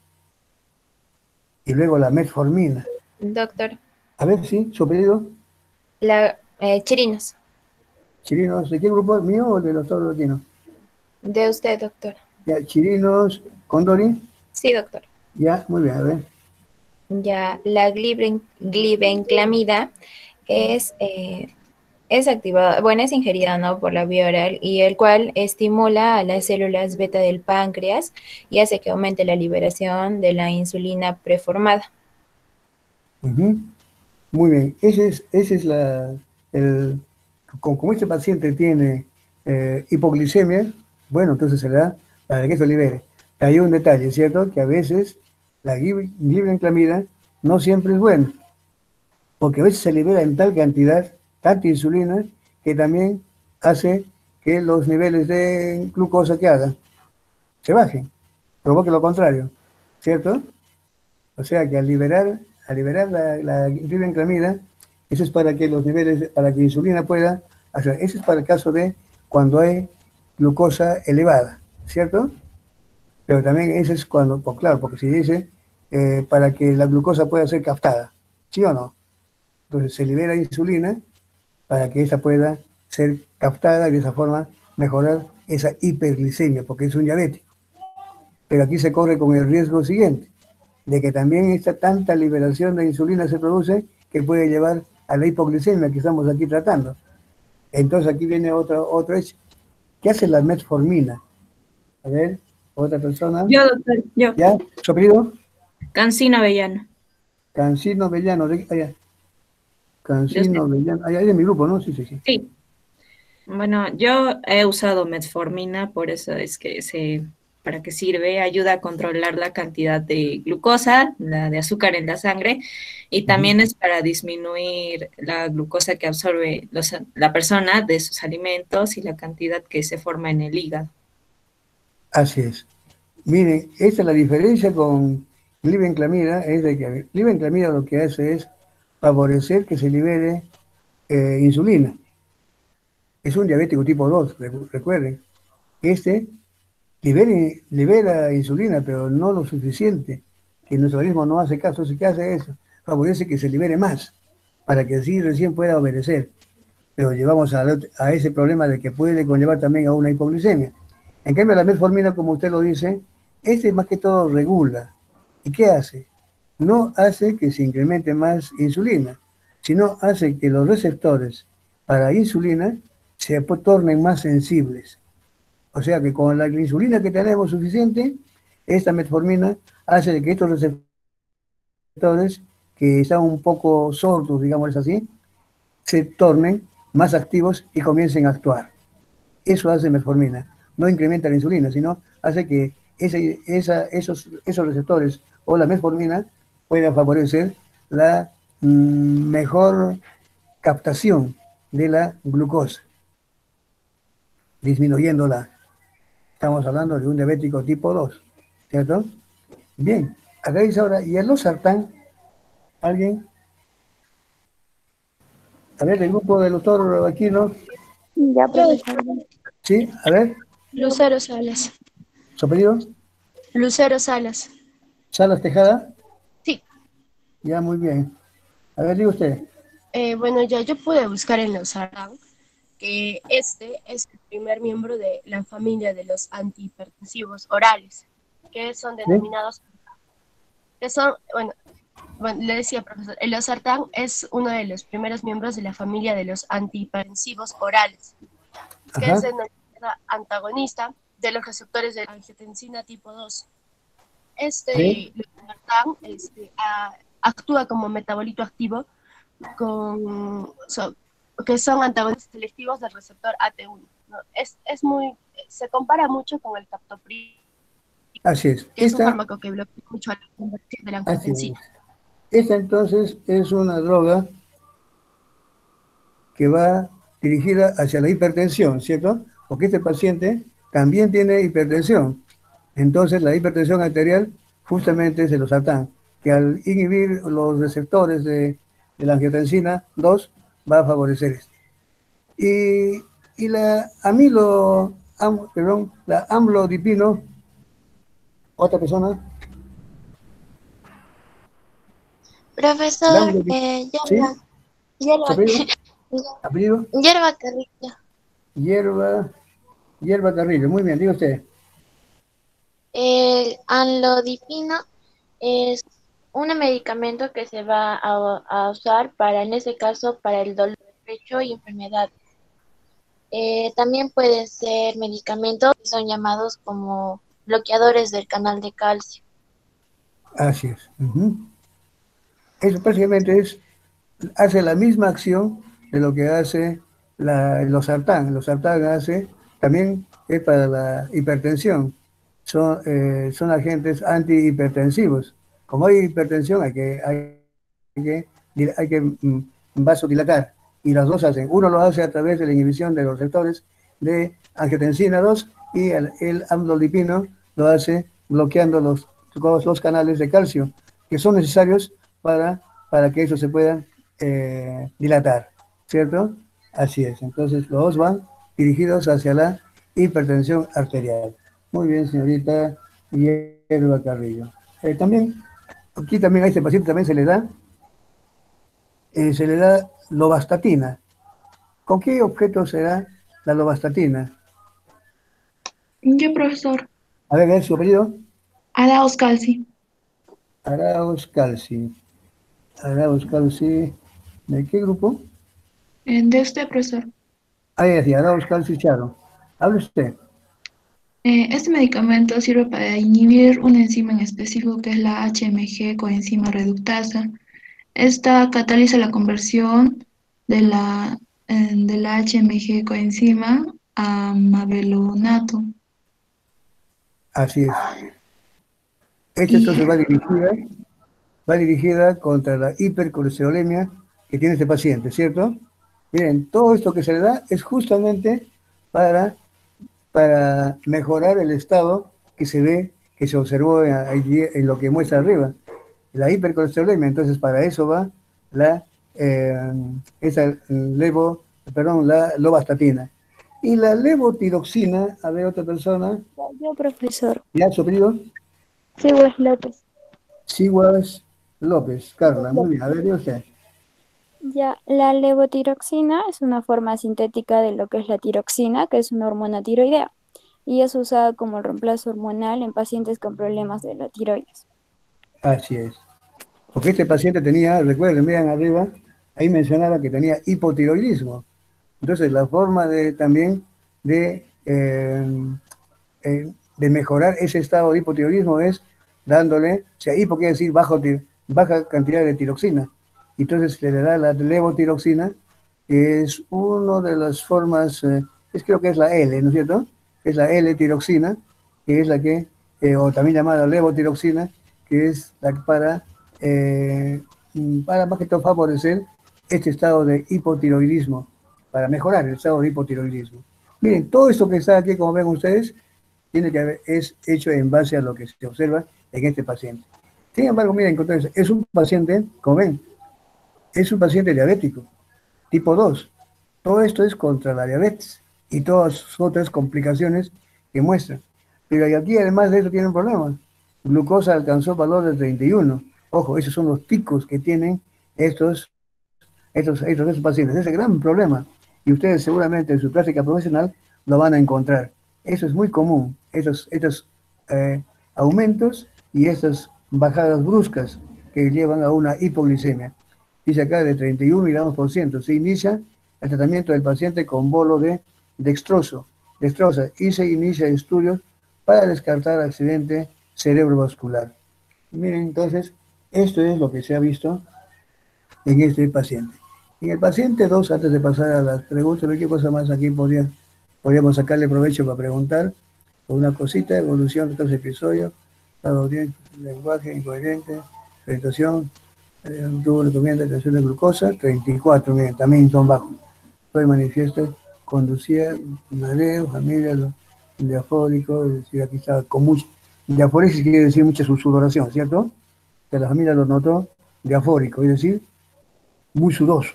Y luego la metformina. Doctor, A ver, sí, su pedido. Chirinos, Chirinos, ¿de qué grupo? ¿Mío o de los todos latinos? de usted, doctor. Ya, Chirinos, Condori. Sí, doctor. Ya, muy bien, a ver. Ya, la glibenclamida es activada, bueno, es ingerida, ¿no?, por la vía oral y el cual estimula a las células beta del páncreas y hace que aumente la liberación de la insulina preformada. Ujú. Muy bien, ese es como este paciente tiene hipoglicemia, bueno, entonces se le da para que se libere. Hay un detalle, ¿cierto? Que a veces la glibenclamida no siempre es buena, porque a veces se libera en tal cantidad, tanta insulina, que también hace que los niveles de glucosa que hagan se bajen, provoque lo contrario, ¿cierto? O sea que al liberar la glibenclamida, eso es para que los niveles, para que la insulina pueda, o sea, eso es para el caso de cuando hay glucosa elevada, ¿cierto? Pero también eso es cuando, pues claro, porque si dice para que la glucosa pueda ser captada, ¿sí o no? Entonces se libera insulina para que esa pueda ser captada y de esa forma mejorar esa hiperglicemia, porque es un diabético. Pero aquí se corre con el riesgo siguiente, de que también esta tanta liberación de insulina se produce que puede llevar a la hipoglicemia que estamos aquí tratando. Entonces aquí viene otro hecho. ¿Qué hace la metformina? A ver, otra persona. Yo, doctor, yo. ¿Ya? ¿Su apellido? Cancino Avellano. Cancino Vellano. Allá. Cancino Vellano. Allá es mi grupo, ¿no? Sí, sí, sí. Sí. Bueno, yo he usado metformina, por eso es que sé para qué sirve. Ayuda a controlar la cantidad de glucosa, la de azúcar en la sangre, y también es para disminuir la glucosa que absorbe la persona de sus alimentos y la cantidad que se forma en el hígado. Así es. Miren, esta es la diferencia con glibenclamida, es de que glibenclamida lo que hace es favorecer que se libere insulina. Es un diabético tipo 2, recuerden. Este libera insulina, pero no lo suficiente, que nuestro organismo no hace caso. ¿Qué hace eso? Favorece que se libere más, para que así recién pueda obedecer. Pero llevamos a ese problema de que puede conllevar también a una hipoglucemia. En cambio, la metformina, como usted lo dice, más que todo regula. ¿Y qué hace? No hace que se incremente más insulina, sino hace que los receptores para insulina se tornen más sensibles. O sea que con la insulina que tenemos suficiente, esta metformina hace que estos receptores, que están un poco sordos, digamos así, se tornen más activos y comiencen a actuar. Eso hace metformina. No incrementa la insulina, sino hace que esos receptores o la metformina puedan favorecer la mejor captación de la glucosa, disminuyéndola. Estamos hablando de un diabético tipo 2, ¿cierto? Bien, acá dice ahora, ¿y el losartán? ¿Alguien? A ver, el grupo del doctor Aquino. Ya, profesor. Sí, a ver, Lucero Salas. ¿su apellido? Lucero Salas. ¿Salas Tejada? Sí. Ya, muy bien. A ver, diga usted. Bueno, ya yo pude buscar en los Losartán que este es el primer miembro de la familia de los antihipertensivos orales, que son denominados, que son, bueno, le decía, profesor, el losartán es uno de los primeros miembros de la familia de los antihipertensivos orales, que Ajá. es denominada antagonista de los receptores de angiotensina tipo 2. Sí. Losartán actúa como metabolito activo que son antagonistas selectivos del receptor AT1, ¿no? Se compara mucho con el captopril, Así es. que es un fármaco que bloquea mucho la conversión de la Así es. angiotensina. Esta entonces es una droga que va dirigida hacia la hipertensión, ¿cierto? Porque este paciente también tiene hipertensión. Entonces la hipertensión arterial justamente es el losartán, que al inhibir los receptores de la angiotensina 2 va a favorecer esto. Y la la amlodipino, otra persona. Profesor, ¿Sí? hierba, ¿Apellido? hierba carrilla. Hierba Carrillo, muy bien, diga usted. El anlodipino es un medicamento que se va a usar para, en ese caso, para el dolor de pecho y enfermedades. También pueden ser medicamentos que son llamados como bloqueadores del canal de calcio. Así es. Eso prácticamente hace la misma acción de lo que hace el losartán. El losartán también es para la hipertensión. Son agentes antihipertensivos. Como hay hipertensión, hay que vasodilatar. Y los dos hacen. Uno lo hace a través de la inhibición de los receptores de angiotensina 2 y el amlodipino lo hace bloqueando los canales de calcio que son necesarios para que eso se pueda dilatar, ¿cierto? Así es. Entonces los dos van dirigidos hacia la hipertensión arterial. Muy bien, señorita Hierba Carrillo. Aquí también a este paciente también se le da lovastatina. ¿Con qué objeto será la lovastatina? Yo, profesor. A ver, su apellido. Arauz Calci. Arauz Calci. Arauz Calci. ¿De qué grupo? De usted, profesor. Ahí decía, Arauz Calci Charo. Hable usted. Este medicamento sirve para inhibir una enzima en específico que es la HMG coenzima reductasa. Esta cataliza la conversión de la HMG coenzima a mabelonato. Así es. Esta entonces va dirigida contra la hipercolesterolemia que tiene este paciente, ¿cierto? Miren, todo esto que se le da es justamente para mejorar el estado que se observó en lo que muestra arriba, la hipercolesterolemia. Entonces, para eso va la lovastatina. Y la levotiroxina, a ver, otra persona, Yo, profesor. ya, su apellido, Sigues López. Siguas López, Carla, muy bien, a ver, diga usted. Ya, la levotiroxina es una forma sintética de lo que es la tiroxina, que es una hormona tiroidea, y es usada como reemplazo hormonal en pacientes con problemas de la tiroides. Así es. Porque este paciente tenía, recuerden, vean arriba, ahí mencionaba que tenía hipotiroidismo. Entonces, la forma de también de mejorar ese estado de hipotiroidismo es dándole, o sea, hipo quiere decir baja cantidad de tiroxina. Entonces se le da la levotiroxina, que es una de las formas, creo que es la L, ¿no es cierto? Es la L-tiroxina, que es la que, o también llamada levotiroxina, que es la que para más que todo favorecer este estado de hipotiroidismo, para mejorar el estado de hipotiroidismo. Miren, todo esto que está aquí, como ven ustedes, es hecho en base a lo que se observa en este paciente. Sin embargo, miren, entonces, es un paciente, como ven, es un paciente diabético, tipo 2. Todo esto es contra la diabetes y todas sus otras complicaciones que muestran. Pero aquí, además de eso, tiene un problema. Glucosa alcanzó valor de 31. Ojo, esos son los picos que tienen estos pacientes. Ese es el gran problema. Y ustedes seguramente en su práctica profesional lo van a encontrar. Eso es muy común, estos aumentos y estas bajadas bruscas que llevan a una hipoglicemia. Dice acá de 31 miligramos%. Se inicia el tratamiento del paciente con bolo de dextrosa y se inicia estudios para descartar accidente cerebrovascular. Miren, entonces, esto es lo que se ha visto en este paciente. En el paciente 2, antes de pasar a las preguntas, ¿qué cosa más aquí podríamos sacarle provecho para preguntar? Una cosita, evolución de estos episodios, lenguaje incoherente, presentación, tuvo recomienda atención de glucosa, 34, miren, también son bajos. Fue manifiesto, conducía, mareo, familia, diafórico, es decir, aquí está con mucho, diaforesis quiere decir mucha sudoración, ¿cierto? Que la familia lo notó diafórico, es decir, muy sudoso,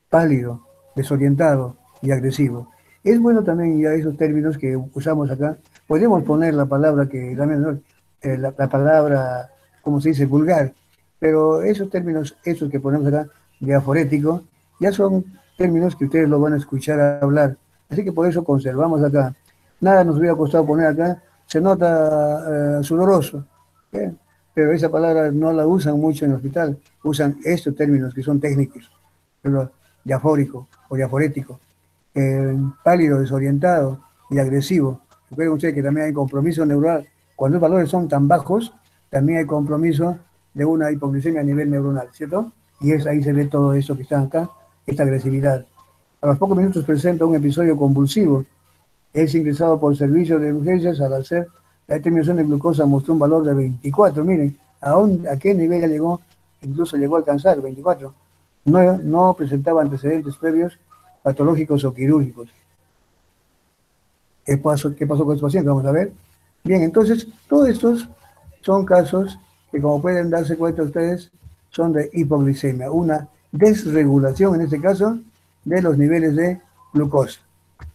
pálido, desorientado y agresivo. Es bueno también ya esos términos que usamos acá. Podemos poner la palabra que también, la palabra, como se dice, vulgar, pero esos términos, esos que ponemos acá, diaforético, ya son términos que ustedes lo van a escuchar hablar. Así que por eso conservamos acá. Nada nos hubiera costado poner acá, se nota sudoroso, ¿eh? Pero esa palabra no la usan mucho en el hospital, usan estos términos que son técnicos, pero diafórico o diaforético, pálido, desorientado y agresivo. Recuerden ustedes que también hay compromiso neuronal. Cuando los valores son tan bajos, también hay compromiso de una hipoglicemia a nivel neuronal, ¿cierto? Y ahí se ve todo eso que está acá, esta agresividad. A los pocos minutos presenta un episodio convulsivo. Es ingresado por servicio de urgencias. Al hacer la determinación de glucosa mostró un valor de 24. Miren, ¿a qué nivel ya llegó? Incluso llegó a alcanzar 24. No presentaba antecedentes previos patológicos o quirúrgicos. ¿Qué pasó con este paciente? Vamos a ver. Bien, entonces, todos estos son casos que, como pueden darse cuenta ustedes, son de hipoglicemia, una desregulación, en este caso, de los niveles de glucosa.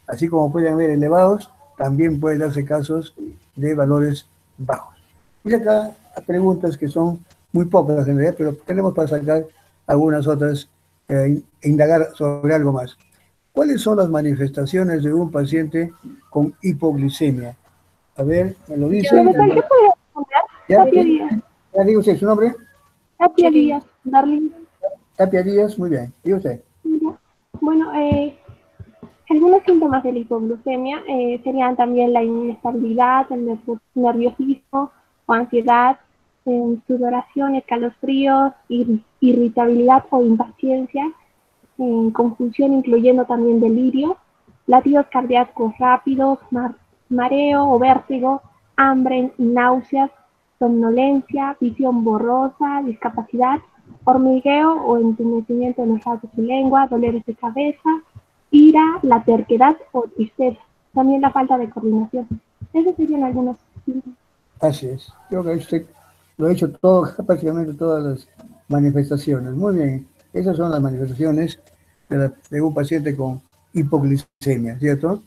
Así como pueden ver elevados, también pueden darse casos de valores bajos. Y acá preguntas que son muy pocas en realidad, pero tenemos para sacar algunas otras e indagar sobre algo más. ¿Cuáles son las manifestaciones de un paciente con hipoglicemia? A ver, me lo dice. Profesor, ¿yo puedo responder? ¿Ya? Tapia Díaz. ¿Ya digo usted su nombre? Tapia Díaz, Darling. Tapia Díaz, muy bien. ¿Y usted? Bueno, algunos síntomas de la hipoglucemia serían también la inestabilidad, el nerviosismo o ansiedad, sudoración, escalofríos, irritabilidad o impaciencia, confusión incluyendo también delirio, latidos cardíacos rápidos, mareo o vértigo, hambre y náuseas, somnolencia, visión borrosa, discapacidad, hormigueo o entumecimiento en los labios y lengua, dolores de cabeza, ira, la terquedad o tristeza, también la falta de coordinación. Esos serían algunos síntomas. Así es. Creo que usted lo ha hecho todo, prácticamente todas las manifestaciones. Muy bien. Esas son las manifestaciones de un paciente con hipoglicemia, ¿cierto?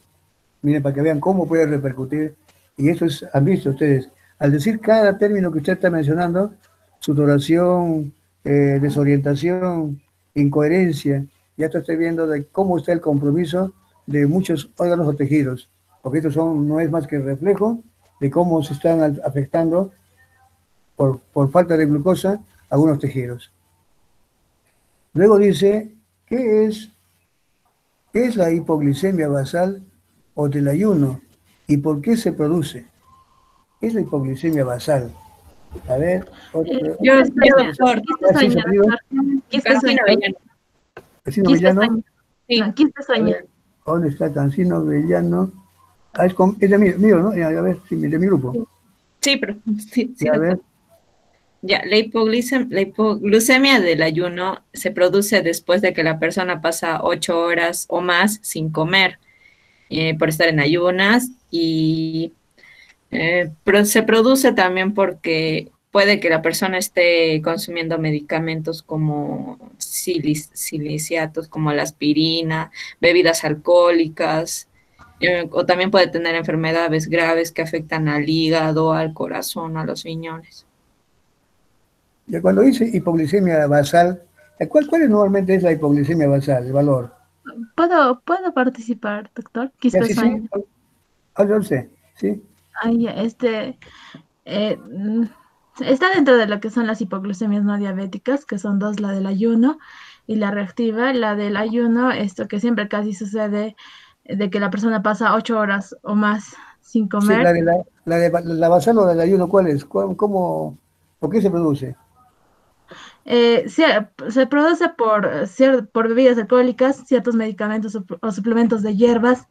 Miren, para que vean cómo puede repercutir. Y eso es, han visto ustedes, al decir cada término que usted está mencionando, sudoración, desorientación, incoherencia, ya estoy viendo de cómo está el compromiso de muchos órganos o tejidos, porque estos no es más que el reflejo de cómo se están afectando por falta de glucosa algunos tejidos. Luego dice, ¿qué es la hipoglicemia basal o del ayuno? ¿Y por qué se produce? ¿Qué es la hipoglicemia basal? A ver, otro. Yo, doctor, Cancino Vellano. Sí. No, ¿quién te sueña? ¿Dónde está Cancino Vellano? Ah, es de mío, ¿no? A ver, sí, de mi grupo. Sí, pero sí, Sí, a ver. Ya, la hipoglucemia del ayuno se produce después de que la persona pasa 8 horas o más sin comer por estar en ayunas y se produce también porque puede que la persona esté consumiendo medicamentos como siliciatos, como la aspirina, bebidas alcohólicas, o también puede tener enfermedades graves que afectan al hígado, al corazón, a los riñones. Ya cuando dice hipoglicemia basal, ¿cuál normalmente es la hipoglicemia basal, el valor? ¿Puedo participar, doctor? Ya, Quizás sí, sueñe. sí. Yo sé, ¿sí? Ay, ya, está dentro de lo que son las hipoglucemias no diabéticas, que son dos, la del ayuno y la reactiva. La del ayuno, esto que siempre casi sucede, de que la persona pasa 8 horas o más sin Sí, comer. la basal o del ayuno, ¿cuál es? ¿Por qué se produce? Se produce por bebidas alcohólicas, ciertos medicamentos o suplementos de hierbas,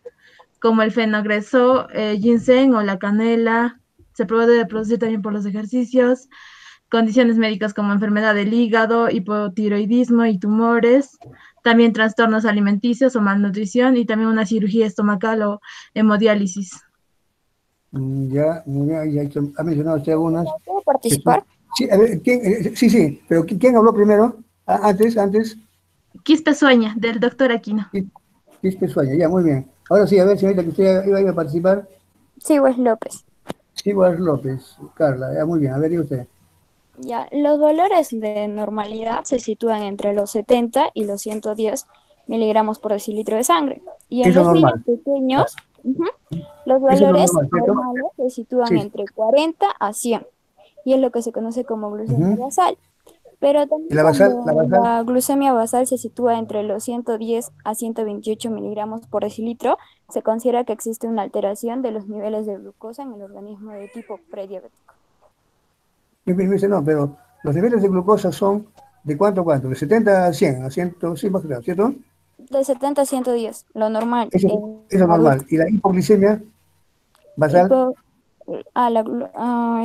como el fenogreso, ginseng o la canela. Se puede producir también por los ejercicios, condiciones médicas como enfermedad del hígado, hipotiroidismo y tumores, también trastornos alimenticios o malnutrición y también una cirugía estomacal o hemodiálisis. Ya ha mencionado usted algunas. ¿Puedo participar? Sí, a ver, sí, pero ¿quién habló primero? Antes. Quispe sueña, del doctor Aquino. Quispe Sueña, ya, muy bien. Ahora sí, a ver, señorita, que usted iba a participar. Sí, Wes López. Sí, Guadalupe López, Carla, ya, muy bien. A ver, diga usted. Ya, los valores de normalidad se sitúan entre los 70 y los 110 miligramos por decilitro de sangre. Y en Eso es los niños normal. pequeños, los Eso es valores normal, ¿cierto? normales se sitúan Sí. entre 40 a 100. Y es lo que se conoce como glucemia Ujú. basal. Pero ¿Y también la basal? cuando la glucemia basal se sitúa entre los 110 a 128 miligramos por decilitro, se considera que existe una alteración de los niveles de glucosa en el organismo de tipo prediabético. Y me dice, no, pero los niveles de glucosa son ¿de cuánto a cuánto? De 70 a 100, a 100, sí, más claro, ¿cierto? De 70 a 110, lo normal. Eso es normal. ¿Y la hipoglicemia basal?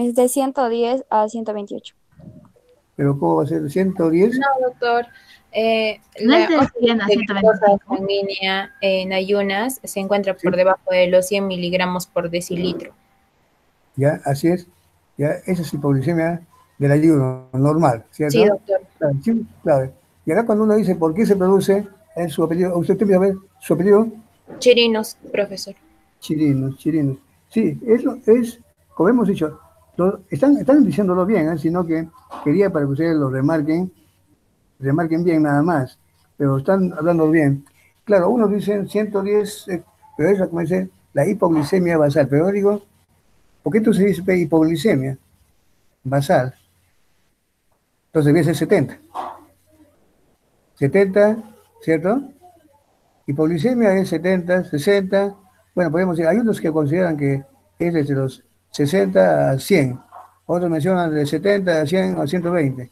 Es de 110 a 128. ¿Pero cómo va a ser? ¿110? No, doctor. No es de La 100 a de glucosa 125. sanguínea en ayunas se encuentra por Sí. debajo de los 100 miligramos por decilitro. Ya, así es. Ya, esa es hipoglicemia del ayuno, normal, ¿cierto? Sí, doctor. Claro, sí, claro. Y acá cuando uno dice por qué se produce, es su apellido. ¿Usted tiene a ver su apellido? Chirinos, profesor. Chirinos. Sí, eso es, como hemos dicho, están diciéndolo bien, sino que quería para que ustedes lo remarquen bien nada más, pero están hablando bien. Claro, unos dicen 110, pero eso como dice la hipoglicemia basal, pero yo digo, ¿por qué entonces dice hipoglicemia basal? Entonces debe ser 70. 70, ¿cierto? Hipoglicemia es 70, 60. Bueno, podemos decir, hay unos que consideran que es desde los 60 a 100. Otros mencionan de 70 a 100 a 120.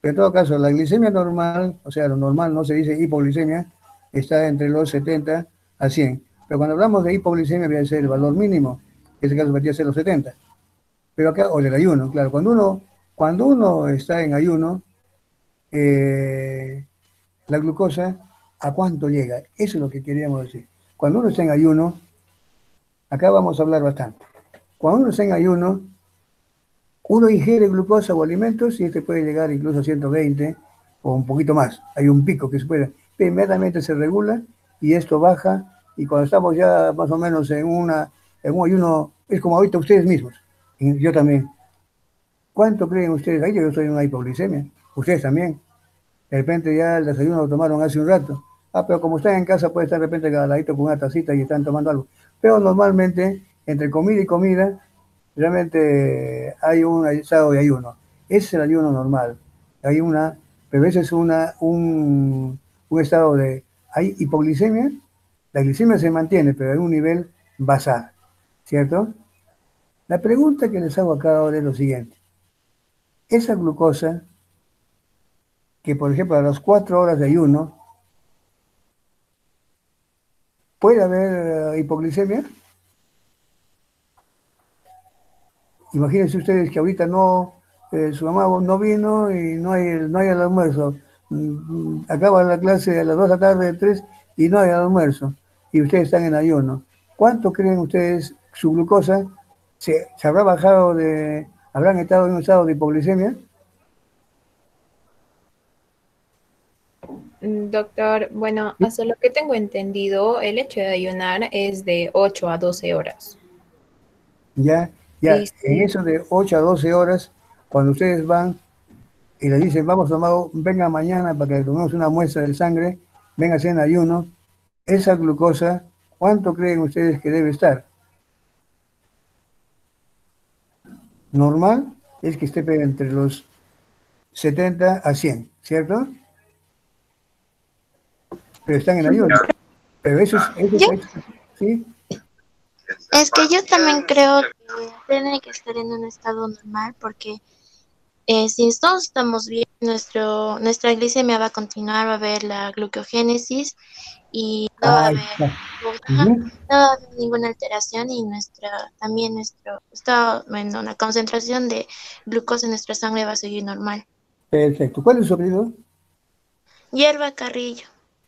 Pero en todo caso, la glicemia normal, o sea, lo normal no se dice hipoglicemia, está entre los 70 a 100. Pero cuando hablamos de hipoglicemia, debe ser el valor mínimo. En este caso, debería ser los 70. Pero acá, o del ayuno, claro. Cuando uno está en ayuno, la glucosa, ¿a cuánto llega? Eso es lo que queríamos decir. Cuando uno está en ayuno, acá vamos a hablar bastante. Cuando uno está en ayuno, uno ingiere glucosa o alimentos y este puede llegar incluso a 120 o un poquito más. Hay un pico que se puede, pero inmediatamente se regula y esto baja, y cuando estamos ya más o menos en un ayuno, es como ahorita ustedes mismos, y yo también. ¿Cuánto creen ustedes? Ahí yo soy en una hipoglicemia, ustedes también. De repente ya el desayuno lo tomaron hace un rato. Pero como están en casa, puede estar de repente cada ladito con una tacita y están tomando algo. Pero normalmente, entre comida y comida, realmente hay un estado de ayuno. Ese es el ayuno normal. Hay pero ese es un estado de... Hay hipoglicemia, la glicemia se mantiene, pero en un nivel basal, ¿cierto? La pregunta que les hago acá ahora es lo siguiente. Esa glucosa, que por ejemplo a las 4 horas de ayuno, ¿puede haber hipoglicemia? Imagínense ustedes que ahorita su mamá no vino y no hay el almuerzo. Acaba la clase a las 2 de la tarde, 3, y no hay almuerzo. Y ustedes están en ayuno. ¿Cuánto creen ustedes su glucosa se habrá bajado habrán estado en un estado de hipoglicemia? Doctor, bueno, ¿Sí? hasta lo que tengo entendido, el hecho de ayunar es de 8 a 12 horas. Ya, Sí, en sí. eso de 8 a 12 horas, cuando ustedes van y le dicen, vamos, Amado, venga mañana para que tomemos una muestra de sangre, venga en ayuno, esa glucosa, ¿cuánto creen ustedes que debe estar? Normal es que esté entre los 70 a 100, ¿cierto? Pero están en ayuno. Pero eso Yo, es, ¿sí? es que yo también creo que tiene que estar en un estado normal porque si todos estamos bien, nuestra glicemia va a continuar, va a haber la glucogénesis y no va a haber, Ujú. no va a haber ninguna alteración y también nuestro estado, bueno, la concentración de glucosa en nuestra sangre va a seguir normal. Perfecto. ¿Cuál es su apellido? Hierba Carrillo.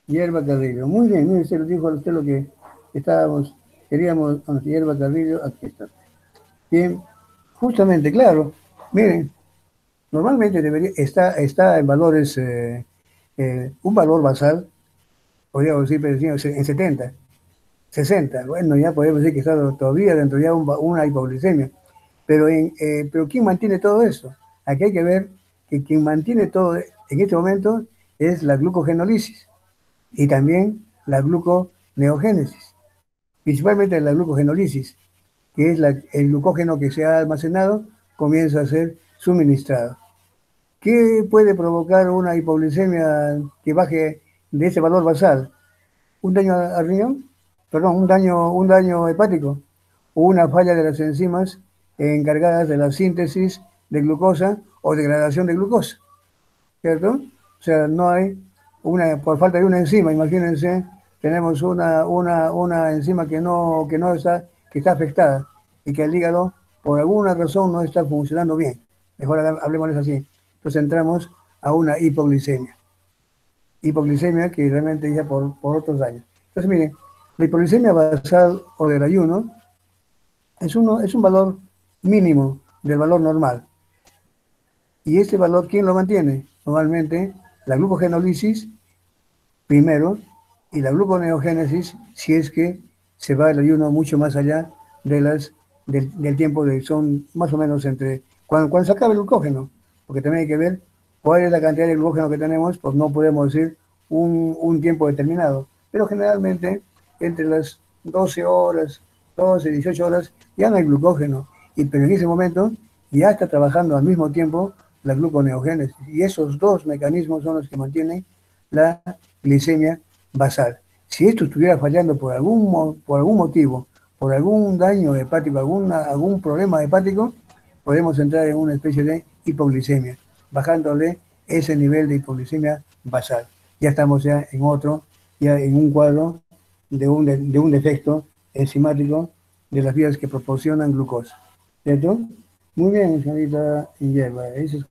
Hierba Carrillo. Muy bien, mire, se lo dijo a usted lo que queríamos, Hierba Carrillo, aquí está. Bien, justamente, claro, miren, normalmente está en valores, un valor basal, podríamos decir, pero en 70, 60. Bueno, ya podemos decir que está todavía dentro de una hipoglicemia. Pero ¿quién mantiene todo esto? Aquí hay que ver que quien mantiene todo en este momento es la glucogenólisis y también la gluconeogénesis, principalmente la glucogenólisis, que es el glucógeno que se ha almacenado, comienza a ser suministrado. ¿Qué puede provocar una hipoglicemia que baje de ese valor basal? ¿Un daño al riñón? Perdón, un daño hepático o una falla de las enzimas encargadas de la síntesis de glucosa o degradación de glucosa, ¿cierto? O sea, no hay por falta de una enzima, imagínense, tenemos una enzima que está afectada y que el hígado por alguna razón no está funcionando bien. Mejor hablemos así. Entonces entramos a una hipoglicemia. Hipoglicemia que realmente ya por otros años. Entonces, miren, la hipoglicemia basal o del ayuno es un valor mínimo del valor normal. ¿Y este valor quién lo mantiene? Normalmente la glucogenólisis primero y la gluconeogénesis si es que se va el ayuno mucho más allá del tiempo son más o menos entre cuando se acaba el glucógeno, porque también hay que ver cuál es la cantidad de glucógeno que tenemos, pues no podemos decir un tiempo determinado, pero generalmente entre las 12 horas, 12, 18 horas, ya no hay glucógeno, pero en ese momento ya está trabajando al mismo tiempo la gluconeogénesis, y esos dos mecanismos son los que mantienen la glicemia basal. Si esto estuviera fallando por algún motivo, por algún daño hepático, algún problema hepático, podemos entrar en una especie de hipoglicemia, bajándole ese nivel de hipoglicemia basal. Ya estamos ya en un cuadro de un defecto enzimático de las vías que proporcionan glucosa. ¿Cierto? Muy bien, señorita Hierba.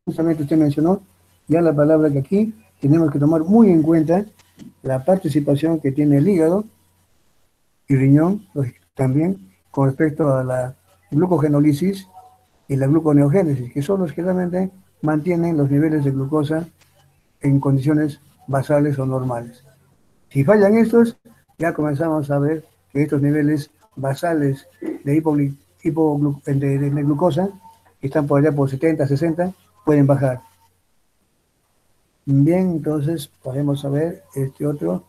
Justamente usted mencionó ya la palabra que aquí tenemos que tomar muy en cuenta, la participación que tiene el hígado y riñón, también con respecto a la glucogenólisis y la gluconeogénesis, que son los que realmente mantienen los niveles de glucosa en condiciones basales o normales. Si fallan estos, ya comenzamos a ver que estos niveles basales de, de glucosa, que están por allá por 70, 60, pueden bajar. Bien, entonces podemos saber este otro.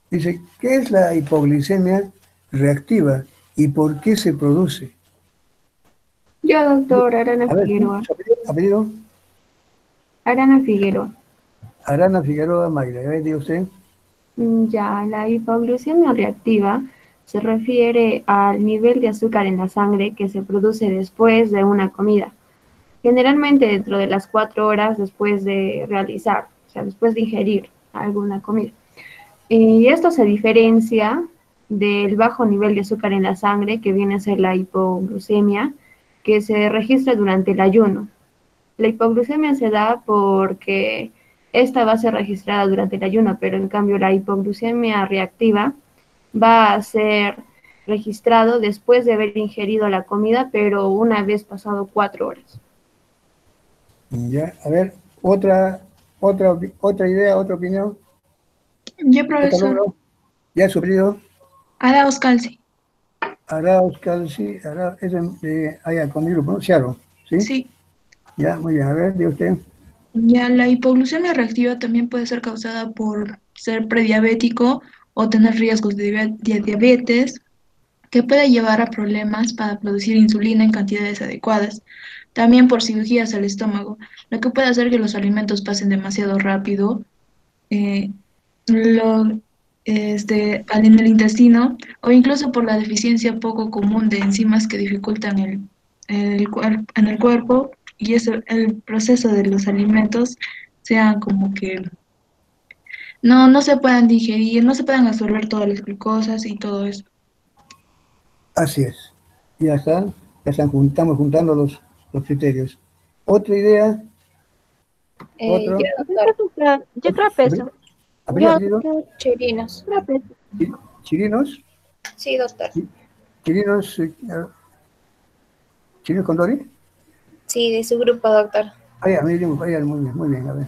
Dice, ¿qué es la hipoglicemia reactiva y por qué se produce? Yo, doctor Arana A ver, Figueroa. ¿su apellido? Arana Figueroa. Arana Figueroa Mayra. ¿Ya diga usted? Ya, la hipoglucemia reactiva se refiere al nivel de azúcar en la sangre que se produce después de una comida, generalmente dentro de las 4 horas después de realizar, o sea, después de ingerir alguna comida. Y esto se diferencia del bajo nivel de azúcar en la sangre, que viene a ser la hipoglucemia, que se registra durante el ayuno. La hipoglucemia se da porque esta va a ser registrada durante el ayuno, pero en cambio la hipoglucemia reactiva va a ser registrado después de haber ingerido la comida, pero una vez pasado 4 horas. Ya, a ver, otra idea, otra opinión. Yo, ¿Otro profesor. alumno? ¿Ya su apellido? Arauz Calci. Arauz Calci, es de allá con mi grupo, ¿no? Ciaro, ¿sí? Sí. Ya, muy bien, a ver, de usted. Ya, la hipoglucemia reactiva también puede ser causada por ser prediabético o tener riesgos de diabetes, que puede llevar a problemas para producir insulina en cantidades adecuadas. También por cirugías al estómago, lo que puede hacer que los alimentos pasen demasiado rápido lo, en el intestino, o incluso por la deficiencia poco común de enzimas que dificultan en el cuerpo, y eso, el proceso de los alimentos sean como que no se puedan digerir, no se puedan absorber todas las glucosas y todo eso. Así es. Ya está, estamos juntando los criterios. ¿Otra idea? ¿Otro? Yo creo peso. ¿Apellido? Chirinos. ¿Chirinos? Sí, doctor. ¿Chirinos? ¿Chirinos con Dori? Sí, de su grupo, doctor. Muy bien, a ver.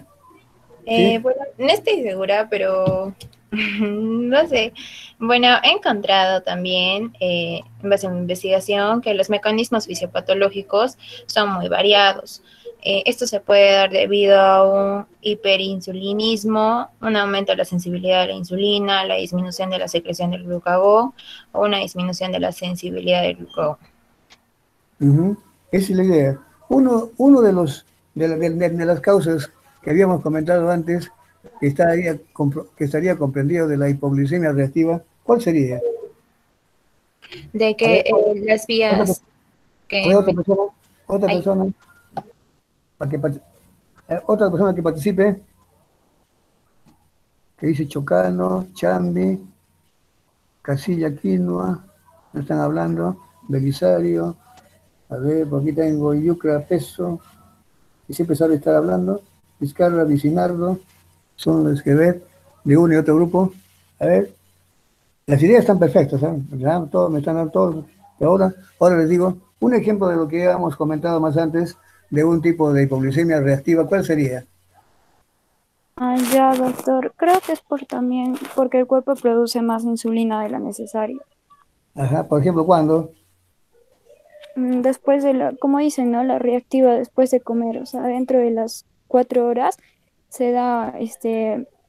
¿Sí? Bueno, no estoy segura, pero no sé. Bueno, he encontrado también, en base a mi investigación, que los mecanismos fisiopatológicos son muy variados. Esto se puede dar debido a un hiperinsulinismo, un aumento de la sensibilidad de la insulina, la disminución de la secreción del glucagón o una disminución de la sensibilidad del glucagón. Esa es la idea. Uno de las causas que habíamos comentado antes, que estaría comprendido de la hipoglicemia reactiva, ¿cuál sería? De que las vías que... Otra persona que participe, que dice Chocano, Chambi, Casilla, Quinoa, no están hablando, Belisario, a ver, por aquí tengo Yucra, Peso, que siempre sabe estar hablando, Vizcarra, Vicinardo, son los que ven de uno y otro grupo. A ver, las ideas están perfectas, ¿eh? Me están dando todos. Ahora les digo, un ejemplo de lo que habíamos comentado más antes, de un tipo de hipoglicemia reactiva, ¿cuál sería? Ya, doctor. Creo que es porque el cuerpo produce más insulina de la necesaria. Ajá, por ejemplo, ¿cuándo? Después como dicen, ¿no? La reactiva después de comer, o sea, dentro de las 4 horas se da,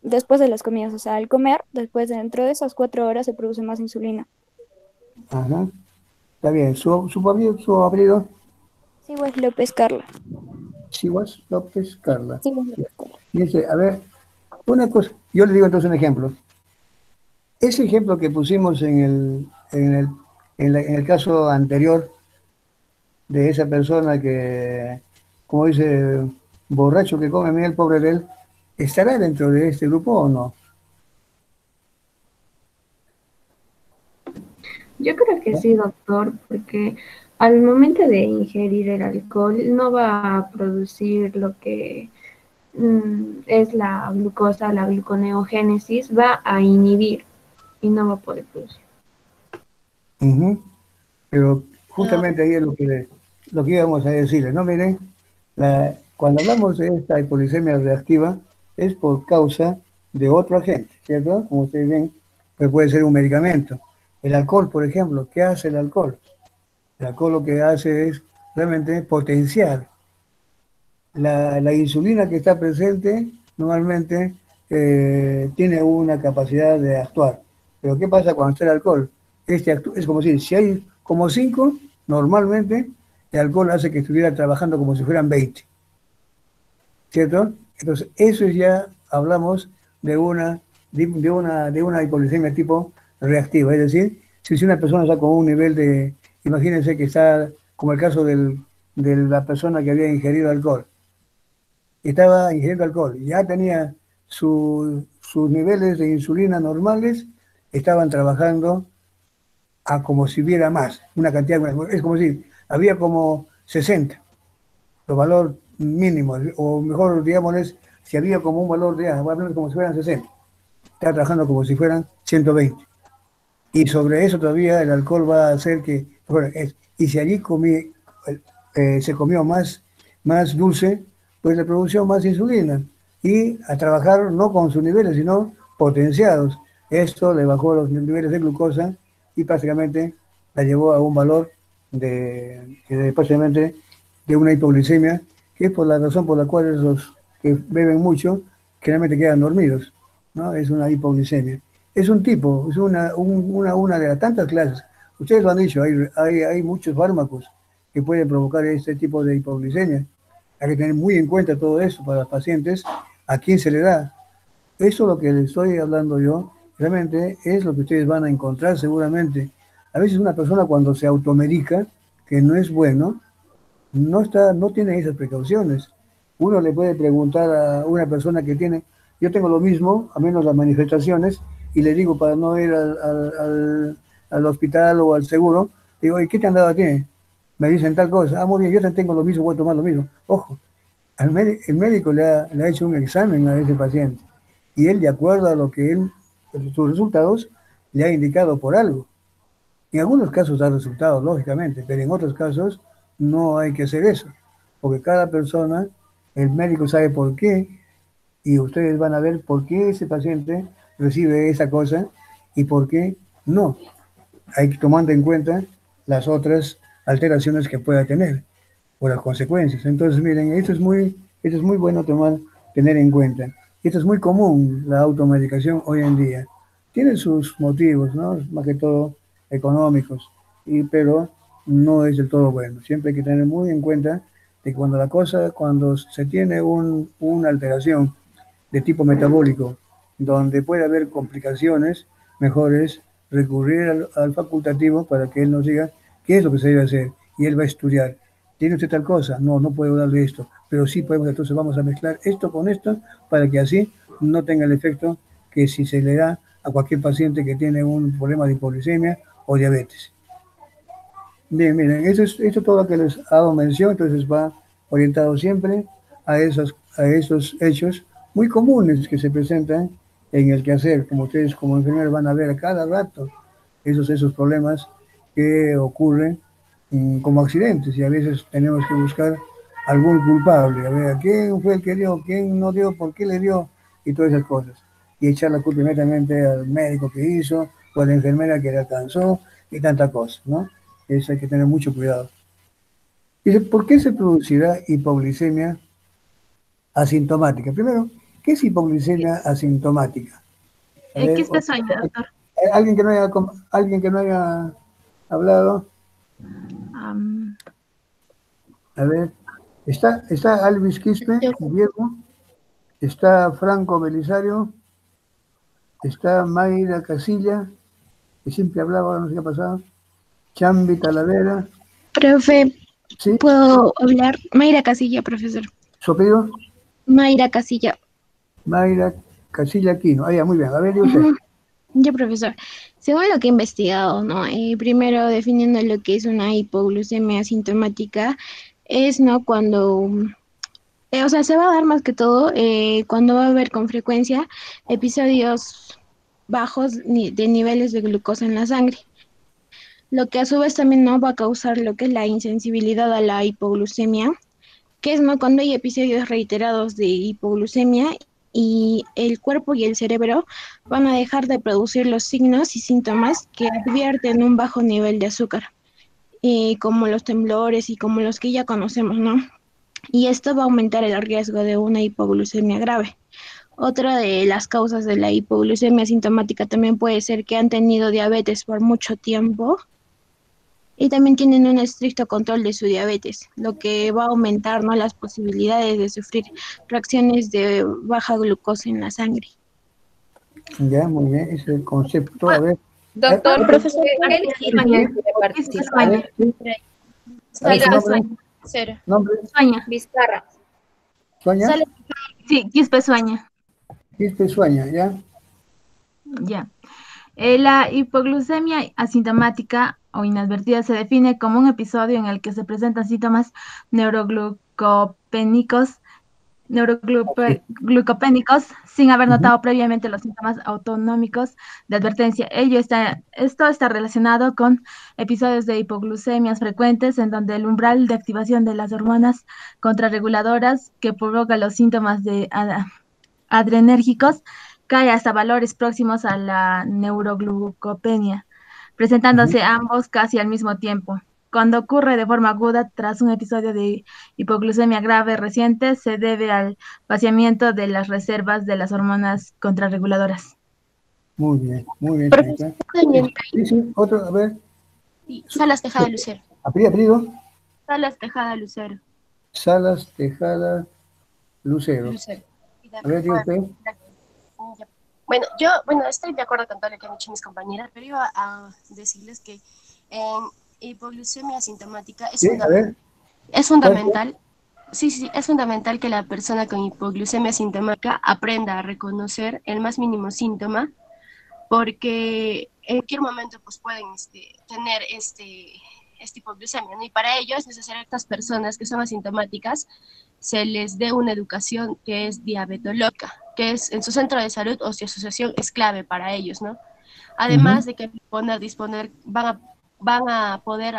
después de las comidas, o sea, al comer, dentro de esas 4 horas se produce más insulina. Ajá, está bien. ¿Su apellido? Siwas López Carla. Siwas López Carla. Siwas López Carla. Dice, a ver, una cosa, yo le digo entonces un ejemplo. Ese ejemplo que pusimos en el caso anterior de esa persona que, como dice, borracho que come miel, pobre de él, ¿estará dentro de este grupo o no? Yo creo que sí, doctor, porque al momento de ingerir el alcohol no va a producir lo que es la glucosa, la gluconeogénesis, va a inhibir y no va a poder producir. Pero justamente ahí es lo que íbamos a decirles, ¿no? Miren, cuando hablamos de esta hipoglicemia reactiva es por causa de otro agente, ¿cierto? Como ustedes ven, pero puede ser un medicamento. El alcohol, por ejemplo, ¿qué hace el alcohol? El alcohol lo que hace es realmente potenciar la insulina que está presente, normalmente tiene una capacidad de actuar. Pero ¿qué pasa cuando está el alcohol? Es como si hay como 5, normalmente el alcohol hace que estuviera trabajando como si fueran 20. ¿Cierto? Entonces, eso ya hablamos de una hipoglucemia tipo reactiva. Es decir, si una persona está con un nivel de, imagínense que está, como el caso de la persona que había ingerido alcohol, estaba ingiriendo alcohol, ya tenía sus niveles de insulina normales, estaban trabajando a como si hubiera más, una cantidad, es como si había como 60, los valores mínimos, o mejor, digámosles, si había como un valor de A, como si fueran 60, estaba trabajando como si fueran 120. Y sobre eso todavía el alcohol va a hacer que, bueno, y si allí se comió más dulce, pues le produjo más insulina y a trabajar no con sus niveles, sino potenciados. Esto le bajó los niveles de glucosa y prácticamente la llevó a un valor prácticamente de una hipoglicemia, que es por la razón por la cual los que beben mucho generalmente quedan dormidos, ¿no? Es una hipoglicemia. Es un tipo, es una de las tantas clases. Ustedes lo han dicho, hay muchos fármacos que pueden provocar este tipo de hipoglicemia. Hay que tener muy en cuenta todo eso para los pacientes, a quién se le da. Eso es lo que les estoy hablando yo, realmente es lo que ustedes van a encontrar seguramente. A veces una persona cuando se automedica, que no es bueno, no tiene esas precauciones. Uno le puede preguntar a una persona que tiene, yo tengo lo mismo, a menos las manifestaciones, y le digo para no ir al hospital o al seguro, digo, ¿y qué te han dado a ti? Me dicen tal cosa, muy bien, yo también tengo lo mismo, voy a tomar lo mismo. Ojo, el médico le ha hecho un examen a ese paciente y él, de acuerdo a lo que sus resultados, le ha indicado por algo. En algunos casos da resultados, lógicamente, pero en otros casos no hay que hacer eso, porque cada persona, el médico sabe por qué, y ustedes van a ver por qué ese paciente recibe esa cosa y por qué no. Hay que tomar en cuenta las otras alteraciones que pueda tener o las consecuencias. Entonces, miren, esto es muy bueno tener en cuenta. Esto es muy común, la automedicación hoy en día. Tiene sus motivos, ¿no? Más que todo económicos, pero no es del todo bueno. Siempre hay que tener muy en cuenta que cuando se tiene una alteración de tipo metabólico, donde puede haber complicaciones, mejor es recurrir al facultativo para que él nos diga qué es lo que se debe hacer, y él va a estudiar. ¿Tiene usted tal cosa? No, no puedo darle esto, pero sí podemos, entonces vamos a mezclar esto con esto para que así no tenga el efecto que si se le da a cualquier paciente que tiene un problema de hipoglicemia o diabetes. Bien, miren, esto es todo lo que les hago mención, entonces va orientado siempre a esos hechos muy comunes que se presentan en el quehacer, como ustedes como enfermeros van a ver a cada rato, esos problemas que ocurren como accidentes, y a veces tenemos que buscar algún culpable, a ver quién fue el que dio, quién no dio, por qué le dio, y todas esas cosas. Y echar la culpa inmediatamente al médico que hizo, o a la enfermera que le alcanzó, y tanta cosa, ¿no? Eso hay que tener mucho cuidado. Dice, ¿por qué se producirá hipoglicemia asintomática? Primero, ¿qué es hipoglicemia asintomática? ¿Qué está sueño, doctor? ¿Alguien que no haya hablado? A ver, está Alvis Quispe, Diego, está Franco Belisario, está Mayra Casilla, que siempre hablaba, ahora no sé qué ha pasado, Chambi Talavera. Profe, ¿sí? ¿Puedo hablar? Mayra Casilla, profesor. ¿Su apellido? Mayra Casilla. Mayra Casilla Aquino. Ya, muy bien. A ver, ¿y usted? Yo, profesor. Según lo que he investigado, ¿no? Primero definiendo lo que es una hipoglucemia asintomática, es, ¿no? Cuando, o sea, se va a dar más que todo cuando va a haber con frecuencia episodios bajos de niveles de glucosa en la sangre. Lo que a su vez también no va a causar lo que es la insensibilidad a la hipoglucemia, que es, ¿no? Cuando hay episodios reiterados de hipoglucemia y el cuerpo y el cerebro van a dejar de producir los signos y síntomas que advierten un bajo nivel de azúcar, como los temblores y como los que ya conocemos, ¿no? Y esto va a aumentar el riesgo de una hipoglucemia grave. Otra de las causas de la hipoglucemia sintomática también puede ser que han tenido diabetes por mucho tiempo y también tienen un estricto control de su diabetes, lo que va a aumentar, ¿no?, las posibilidades de sufrir reacciones de baja glucosa en la sangre. Ya, muy bien, ese es el concepto. A ver. Doctor, Profesor, ¿qué elegir quiere participar? A ver, sí. A ver, su nombre. Cero. Nombre, Sueña. Vizcarra. Sonia. Sí, Quispe Sueña. Quispe Sueña, ¿ya? Ya. La hipoglucemia asintomática o inadvertida se define como un episodio en el que se presentan síntomas neuroglucopénicos sin haber notado previamente los síntomas autonómicos de advertencia. Esto está relacionado con episodios de hipoglucemias frecuentes en donde el umbral de activación de las hormonas contrarreguladoras que provoca los síntomas de adrenérgicos cae hasta valores próximos a la neuroglucopenia, presentándose ambos casi al mismo tiempo. Cuando ocurre de forma aguda tras un episodio de hipoglucemia grave reciente, se debe al vaciamiento de las reservas de las hormonas contrarreguladoras. Muy bien, Profesor, señorita. Sí, otro, a ver. Salas Tejada Lucero. Apellido. Salas Tejada Lucero. Salas Tejada Lucero. A ver, diga usted. Bueno, estoy de acuerdo con todo lo que han dicho mis compañeras, pero iba a decirles que en hipoglucemia asintomática es fundamental. Sí, es fundamental que la persona con hipoglucemia asintomática aprenda a reconocer el más mínimo síntoma, porque en cualquier momento pues pueden tener esta hipoglucemia, ¿no? Y para ello es necesario que estas personas que son asintomáticas se les dé una educación que es diabetológica, que es en su centro de salud o su asociación es clave para ellos, ¿no? Además de que van a poder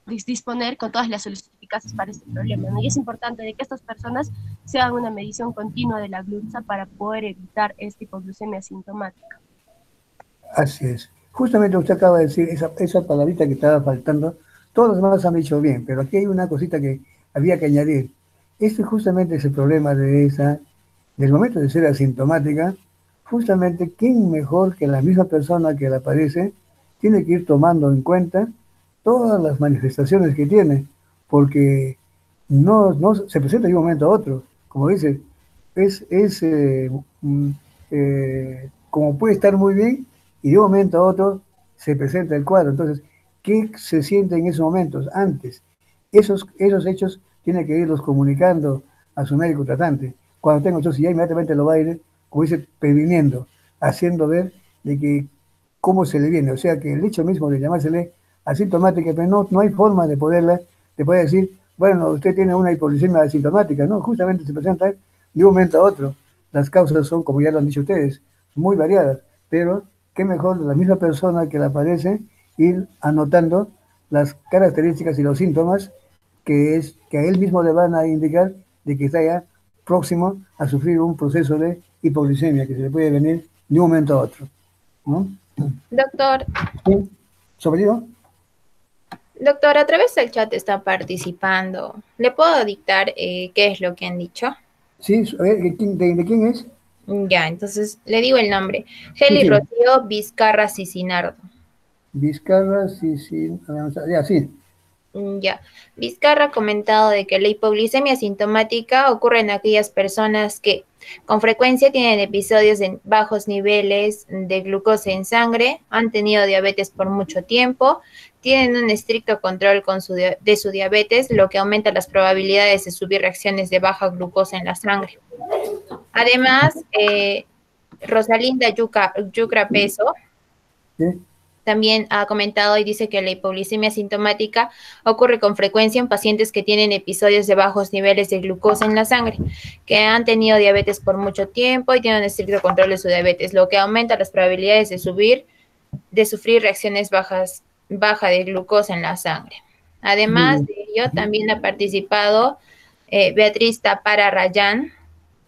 disponer con todas las soluciones eficaces para este problema, ¿no? Y es importante de que estas personas se hagan una medición continua de la glucosa para poder evitar esta hipoglucemia asintomática. Así es. Justamente usted acaba de decir esa palabrita que estaba faltando. Todos los demás han dicho bien, pero aquí hay una cosita que había que añadir. Este justamente es el problema del momento de ser asintomática. Justamente, ¿quién mejor que la misma persona que la padece tiene que ir tomando en cuenta todas las manifestaciones que tiene? Porque no se presenta de un momento a otro. Como dice, como puede estar muy bien y de un momento a otro se presenta el cuadro. Entonces, ¿qué se siente en esos momentos? Antes, esos hechos tiene que irlos comunicando a su médico tratante. Cuando tenga entonces ya inmediatamente lo va a ir, como dice, previniendo, haciendo ver de que cómo se le viene. O sea que el hecho mismo de llamársele asintomática, pero no hay forma de poder decir, bueno, usted tiene una hipoglucemia asintomática, no, justamente se presenta de un momento a otro. Las causas son, como ya lo han dicho ustedes, muy variadas, pero qué mejor la misma persona que la padece ir anotando las características y los síntomas que a él mismo le van a indicar de que está ya próximo a sufrir un proceso de hipoglucemia que se le puede venir de un momento a otro, ¿no? Doctor. ¿Sí? ¿Sobrio? Doctor, a través del chat está participando. ¿Le puedo dictar qué es lo que han dicho? Sí, a ver, ¿de quién es? Ya, entonces le digo el nombre. Geli Rocío Vizcarra Cicinardo. Vizcarra Cicinardo, ya, sí. Ya. Vizcarra ha comentado de que la hipoglucemia sintomática ocurre en aquellas personas que con frecuencia tienen episodios de bajos niveles de glucosa en sangre, han tenido diabetes por mucho tiempo, tienen un estricto control de su diabetes, lo que aumenta las probabilidades de subir reacciones de baja glucosa en la sangre. Además, Rosalinda Yucra Peso también ha comentado y dice que la hipoglucemia sintomática ocurre con frecuencia en pacientes que tienen episodios de bajos niveles de glucosa en la sangre, que han tenido diabetes por mucho tiempo y tienen un estricto control de su diabetes, lo que aumenta las probabilidades de sufrir reacciones baja de glucosa en la sangre. Además de ello, también ha participado Beatriz Tapara Rayán.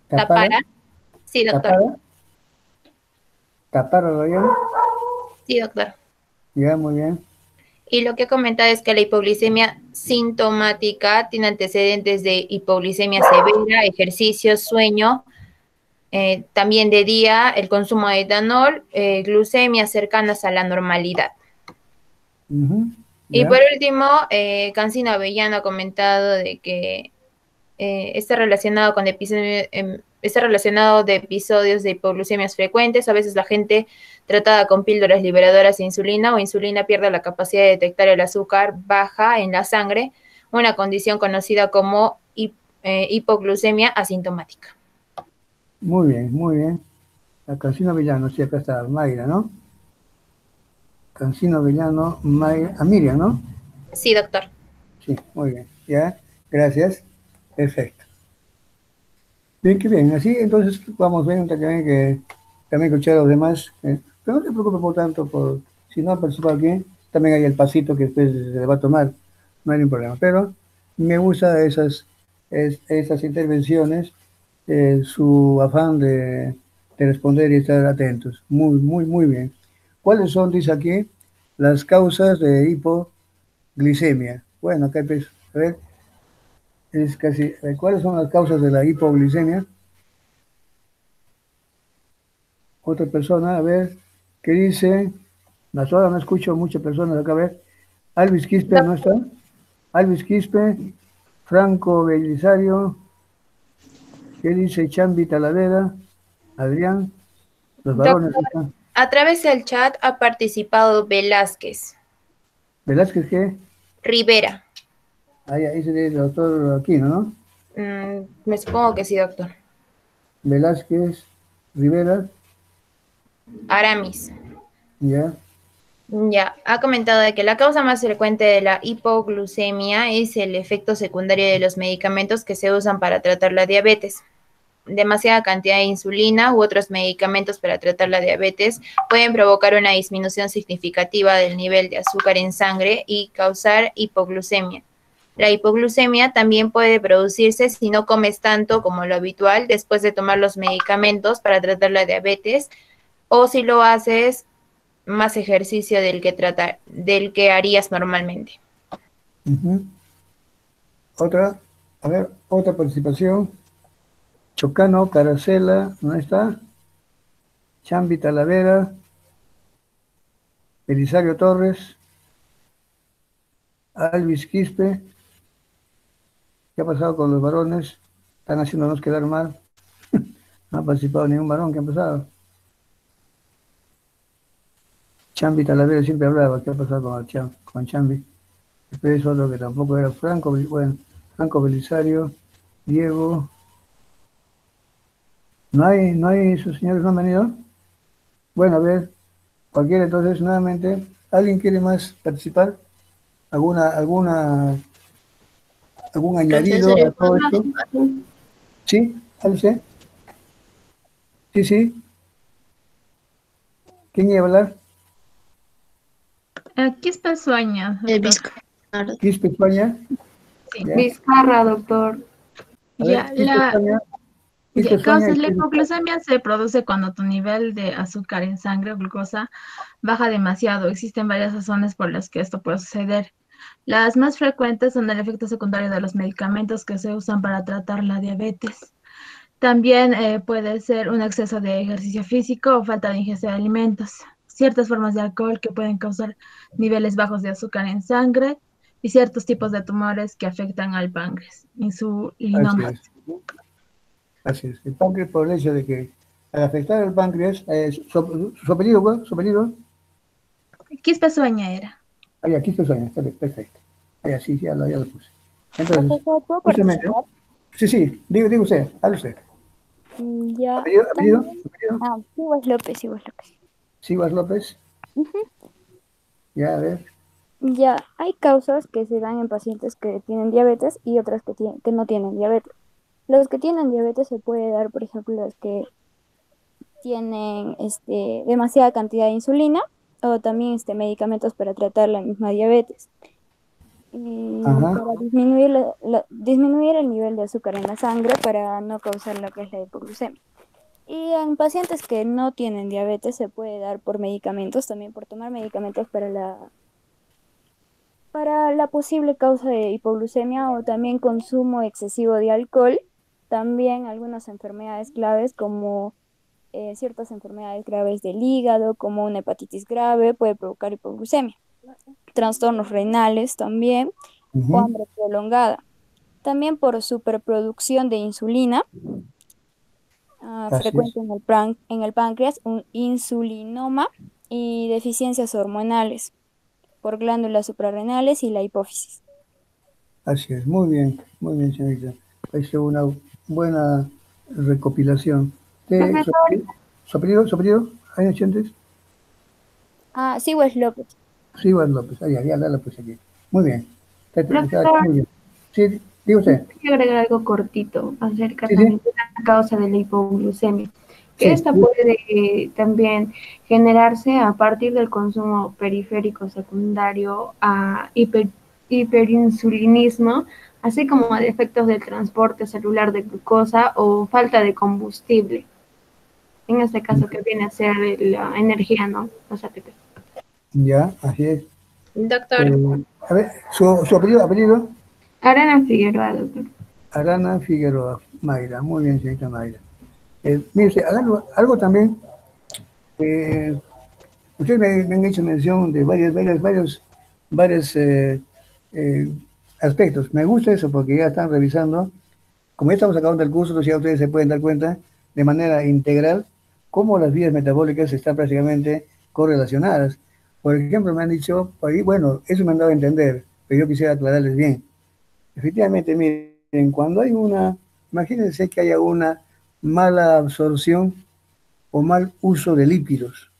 Tapara, Sí, doctor. ¿Tapada? ¿Tapada todavía? Sí, doctor. Ya, muy bien. Y lo que he comentado es que la hipoglicemia sintomática tiene antecedentes de hipoglicemia severa, ejercicio, sueño, también de día, el consumo de etanol, glucemias cercanas a la normalidad. Y Ya. por último, Cancino Avellano ha comentado de que está relacionado con está relacionado de episodios de hipoglucemias frecuentes. A veces la gente tratada con píldoras liberadoras de insulina o insulina pierde la capacidad de detectar el azúcar baja en la sangre, una condición conocida como hipoglucemia asintomática. Muy bien, muy bien. La Cancino Avellano, sí, acá está, Mayra, ¿no? Cancino Avellano, Mayra, Miriam, ¿no? Sí, doctor. Sí, muy bien. Ya, gracias. Perfecto. Bien, qué bien. Así, entonces, vamos viendo también que también escuchar a los demás. Pero no te preocupes por tanto, si no han participado aquí, también hay el pasito que después se va a tomar. No hay ningún problema. Pero me gusta esas intervenciones, su afán de responder y estar atentos. Muy, muy, muy bien. ¿Cuáles son, dice aquí, las causas de hipoglicemia? Bueno, acá pues, a ver, es casi, ¿cuáles son las causas de la hipoglicemia? Otra persona, a ver, ¿qué dice? Hasta ahora no escucho muchas personas acá, a ver. Alvis Quispe, ¿no está? Alvis Quispe, Franco Belisario, ¿qué dice Chambi Talavera? Adrián, los varones Doctor, están. a través del chat ha participado Velázquez Velázquez, ¿qué? Rivera. Ahí dice el doctor Aquino, ¿no? Me supongo que sí, doctor. Velázquez, Rivera, Aramis. ya. Ya, ha comentado de que la causa más frecuente de la hipoglucemia es el efecto secundario de los medicamentos que se usan para tratar la diabetes. Demasiada cantidad de insulina u otros medicamentos para tratar la diabetes pueden provocar una disminución significativa del nivel de azúcar en sangre y causar hipoglucemia. La hipoglucemia también puede producirse si no comes tanto como lo habitual después de tomar los medicamentos para tratar la diabetes o si lo haces más ejercicio del que harías normalmente. Otra, a ver, otra participación. Chocano, Caracela, ¿no está? Chambi Talavera, Belisario Torres, Alvis Quispe. ¿Qué ha pasado con los varones? Están haciéndonos quedar mal. No ha participado ningún varón. ¿Qué ha pasado? Chambi Talavera siempre hablaba. ¿Qué ha pasado con Chambi? Después otro que tampoco era Franco. Bueno, Franco Belisario, Diego. ¿No hay sus señores no han venido? Bueno, a ver, cualquiera entonces, nuevamente, ¿alguien quiere más participar? ¿Algún añadido a todo esto? ¿Sí? ¿Alce? Sí, sí. ¿Quién iba a hablar? Quispe Sueña. Quispe España. Sí. Vizcarra, doctor. A ver, Quispe España. Quispe España. La hipoglucemia se produce cuando tu nivel de azúcar en sangre o glucosa baja demasiado. Existen varias razones por las que esto puede suceder. Las más frecuentes son el efecto secundario de los medicamentos que se usan para tratar la diabetes. También puede ser un exceso de ejercicio físico o falta de ingesta de alimentos. Ciertas formas de alcohol que pueden causar niveles bajos de azúcar en sangre y ciertos tipos de tumores que afectan al páncreas, insulinoma. Así es. El páncreas, por el hecho de que al afectar al páncreas, su apellido, ¿cuál? ¿Su apellido? Quispe Sueña era. Ahí, Quispe España, está bien, perfecto. Ahí, sí, ya lo puse. Entonces, ¿Puedo justamente, participar? sí, diga usted, hable usted. Ya. ¿Apellido? Siguas López. Siguas López. Ya, a ver. Ya, hay causas que se dan en pacientes que tienen diabetes y otras que no tienen diabetes. Los que tienen diabetes se puede dar, por ejemplo, los que tienen demasiada cantidad de insulina o también medicamentos para tratar la misma diabetes. Y para disminuir el nivel de azúcar en la sangre para no causar lo que es la hipoglucemia. Y en pacientes que no tienen diabetes se puede dar por medicamentos, también por tomar medicamentos para la posible causa de hipoglucemia o también consumo excesivo de alcohol. También algunas enfermedades claves como ciertas enfermedades graves del hígado, como una hepatitis grave, puede provocar hipoglucemia. Trastornos renales también o Ujú. hambre prolongada. También por superproducción de insulina, Así es. frecuente en el páncreas, un insulinoma y deficiencias hormonales por glándulas suprarrenales y la hipófisis. Así es. Muy bien, señorita. Ha hecho una buena recopilación. ¿Su Profesor, apellido? ¿Su apellido? ¿Su apellido? ¿Hay oyentes? Sí, Wes López. Sí, Iván López. Ah, ya la puse aquí. Muy bien. profesor, Muy bien. Sí, diga usted. quiero agregar algo cortito acerca Sí, sí. también de la causa de la hipoglucemia, que Sí. esta puede también generarse a partir del consumo periférico secundario a hiperinsulinismo, así como a defectos del transporte celular de glucosa o falta de combustible. En este caso que viene a ser la energía, ¿no? Los ATP. Ya, así es. Doctor, A ver, su apellido. Arana Figueroa, doctor. Arana Figueroa, Mayra. Muy bien, señorita Mayra. Mire usted, algo también, eh, ustedes me han hecho mención de varios eh, aspectos. Me gusta eso porque ya están revisando, como ya estamos acabando el curso, entonces ya ustedes se pueden dar cuenta de manera integral cómo las vías metabólicas están prácticamente correlacionadas. Por ejemplo, me han dicho, ahí, bueno, eso me han dado a entender, pero yo quisiera aclararles bien. Efectivamente, miren, cuando hay imagínense que haya una mala absorción o mal uso de lípidos.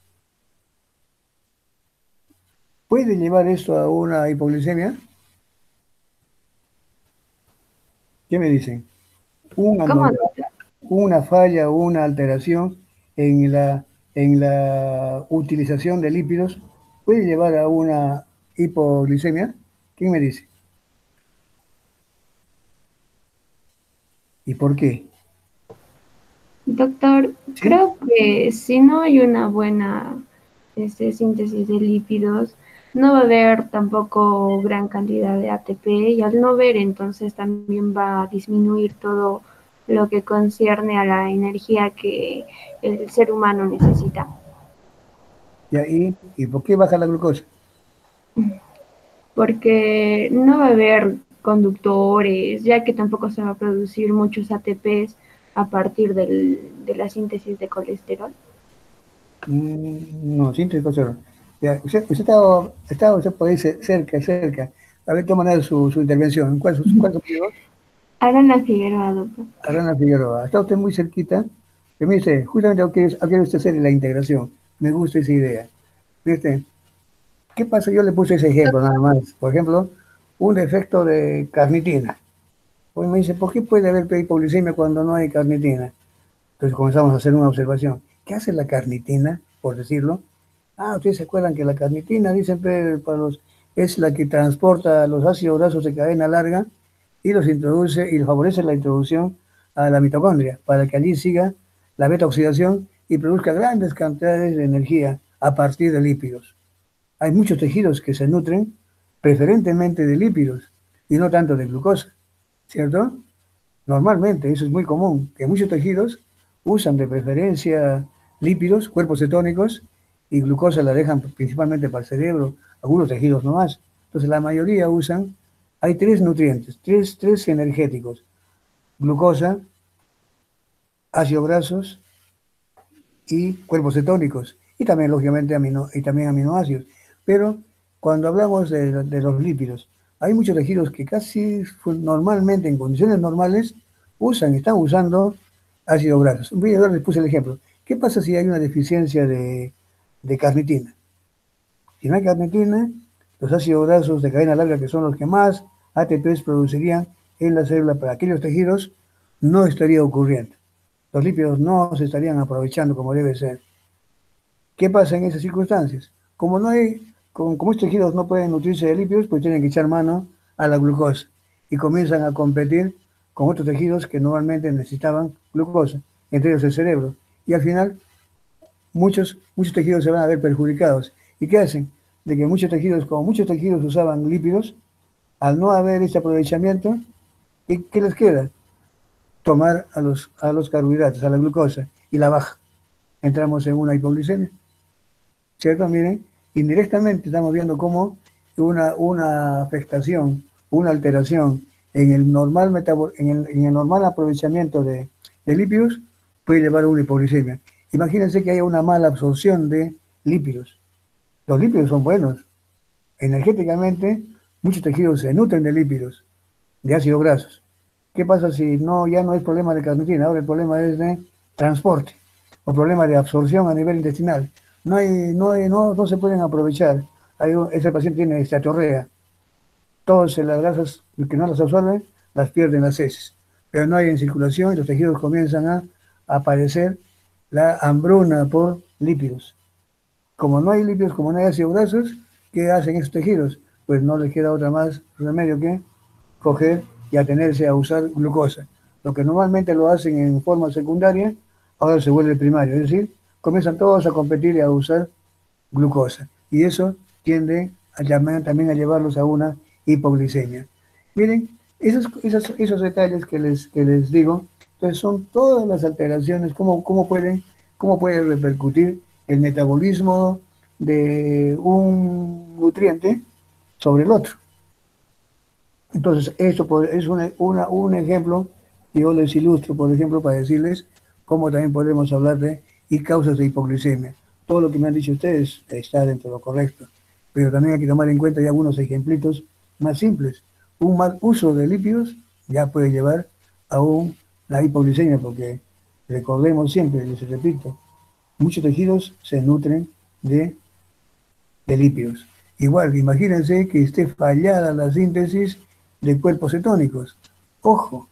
¿Puede llevar esto a una hipoglucemia? ¿Qué me dicen? Una, ¿Cómo, no- doctor? una falla o una alteración en la utilización de lípidos puede llevar a una hipoglucemia. ¿Quién me dice? ¿Y por qué? Doctor, ¿Sí? creo que si no hay una buena síntesis de lípidos, no va a haber tampoco gran cantidad de ATP y al no ver entonces también va a disminuir todo lo que concierne a la energía que el ser humano necesita. ¿Y por qué baja la glucosa? Porque no va a haber conductores, ya que tampoco se va a producir muchos ATPs a partir de la síntesis de colesterol. No, sin glucosa. Ya, usted usted por ahí cerca. A ver, toma su intervención. ¿Cuál su apellido? Arana Figueroa, doctor. Arana Figueroa. Está usted muy cerquita. Que me dice, justamente quiere usted hacer la integración. Me gusta esa idea. ¿Viste? ¿Qué pasa? Yo le puse ese ejemplo nada más. Por ejemplo, un defecto de carnitina. Pues me dice, ¿por qué puede haber hipoglucemia cuando no hay carnitina? Entonces comenzamos a hacer una observación. ¿Qué hace la carnitina, por decirlo? Ustedes se acuerdan que la carnitina, dicen, es la que transporta los ácidos grasos de cadena larga y los introduce y favorece la introducción a la mitocondria para que allí siga la beta oxidación y produzca grandes cantidades de energía a partir de lípidos. Hay muchos tejidos que se nutren preferentemente de lípidos y no tanto de glucosa, ¿cierto? Normalmente, eso es muy común, que muchos tejidos usan de preferencia lípidos, cuerpos cetónicos, y glucosa la dejan principalmente para el cerebro, algunos tejidos no más. Entonces la mayoría hay tres nutrientes, tres energéticos, glucosa, ácidos grasos y cuerpos cetónicos, y también lógicamente aminoácidos. Pero cuando hablamos de los lípidos, hay muchos tejidos que casi normalmente, en condiciones normales, están usando ácidos grasos. Ahora les puse el ejemplo. ¿Qué pasa si hay una deficiencia de carnitina? Si no hay carnitina, los ácidos grasos de cadena larga, que son los que más ATPs producirían en la célula para aquellos tejidos, no estaría ocurriendo. Los lípidos no se estarían aprovechando como debe ser. ¿Qué pasa en esas circunstancias? Como estos tejidos no pueden nutrirse de lípidos, pues tienen que echar mano a la glucosa y comienzan a competir con otros tejidos que normalmente necesitaban glucosa, entre ellos el cerebro. y al final muchos tejidos se van a ver perjudicados. ¿Y qué hacen? De que muchos tejidos, como muchos tejidos usaban lípidos, al no haber este aprovechamiento, ¿qué les queda? Tomar a los carbohidratos, a la glucosa, y la baja. Entramos en una hipoglicemia. ¿Cierto? Miren, indirectamente estamos viendo cómo una afectación, una alteración en el normal, en el normal aprovechamiento de lípidos puede llevar a una hipoglicemia. Imagínense que haya una mala absorción de lípidos. Los lípidos son buenos. Energéticamente, muchos tejidos se nutren de lípidos, de ácidos grasos. ¿Qué pasa si ya no es problema de carnitina? Ahora el problema es de transporte o problema de absorción a nivel intestinal. No se pueden aprovechar. Ese paciente tiene esteatorrea. Todas las grasas que no las absorben, las pierden las heces. Pero no hay en circulación y los tejidos comienzan a aparecer la hambruna por lípidos. Como no hay lípidos, como no hay ácidos grasos, ¿qué hacen esos tejidos? Pues no les queda otra más remedio que coger y atenerse a usar glucosa. Lo que normalmente lo hacen en forma secundaria, ahora se vuelve primario. Es decir, comienzan todos a competir y a usar glucosa. Y eso tiende también a llevarlos a una hipoglicemia. Miren, esos detalles que les digo, entonces son todas las alteraciones, cómo puede repercutir el metabolismo de un nutriente sobre el otro. Entonces, esto es un ejemplo que yo les ilustro, por ejemplo, para decirles cómo también podemos hablar de causas de hipoglicemia. Todo lo que me han dicho ustedes está dentro de lo correcto, pero también hay que tomar en cuenta ya algunos ejemplitos más simples. Un mal uso de lípidos ya puede llevar a la hipoglicemia, porque recordemos siempre, les repito, muchos tejidos se nutren de lípidos. Igual, imagínense que esté fallada la síntesis de cuerpos cetónicos. Ojo,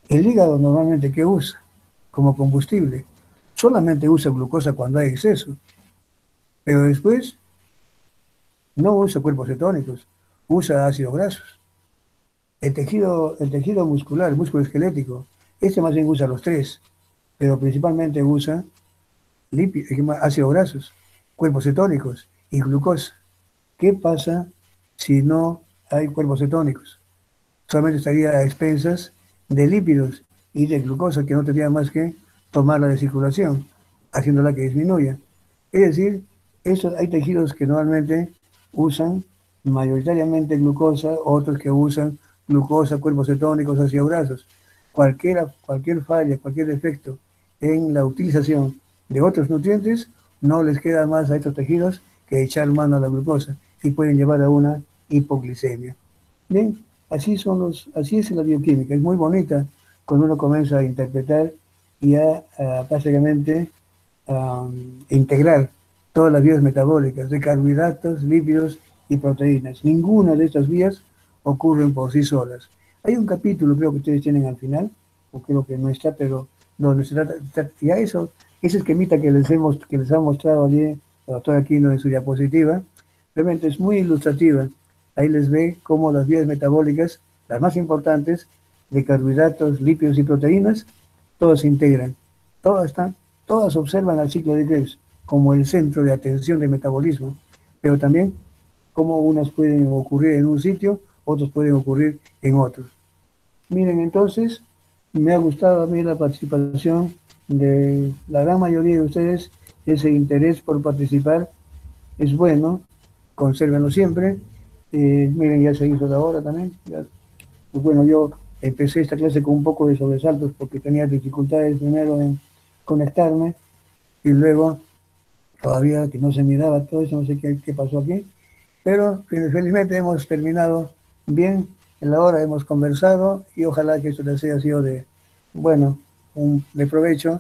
el hígado normalmente, ¿qué usa como combustible? Solamente usa glucosa cuando hay exceso, pero después no usa cuerpos cetónicos, usa ácidos grasos. El tejido muscular, el músculo esquelético, más bien usa los tres, pero principalmente usa ácidos grasos, cuerpos cetónicos y glucosa. ¿Qué pasa si no hay cuerpos cetónicos? Solamente estaría a expensas de lípidos y de glucosa, que no tendría más que tomarla de circulación, haciéndola que disminuya. Es decir, hay tejidos que normalmente usan mayoritariamente glucosa, otros que usan glucosa, cuerpos cetónicos, ácidos grasos. Cualquier falla, cualquier defecto en la utilización de otros nutrientes, no les queda más a estos tejidos que echar mano a la glucosa y pueden llevar a una hipoglicemia. Bien, así es la bioquímica. Es muy bonita cuando uno comienza a interpretar y básicamente integrar todas las vías metabólicas de carbohidratos, lípidos y proteínas. Ninguna de estas vías ocurren por sí solas. Hay un capítulo, creo que ustedes tienen al final, o creo que no está, pero donde se trata, y a ese esquemita que les ha mostrado allí el doctor Aquino en su diapositiva, realmente es muy ilustrativa. Ahí les ve cómo las vías metabólicas, las más importantes, de carbohidratos, lípidos y proteínas, todas se integran. Todas observan al ciclo de Krebs como el centro de atención del metabolismo, pero también cómo unas pueden ocurrir en un sitio, otros pueden ocurrir en otros. Miren, entonces, me ha gustado a mí la participación de la gran mayoría de ustedes. Ese interés por participar es bueno, consérvenlo siempre. Miren, ya se hizo la hora también. Pues bueno, yo empecé esta clase con un poco de sobresaltos porque tenía dificultades primero en conectarme y luego todavía que no se miraba todo eso, no sé qué pasó aquí, pero felizmente hemos terminado bien en la hora, hemos conversado y ojalá que esto les haya sido de provecho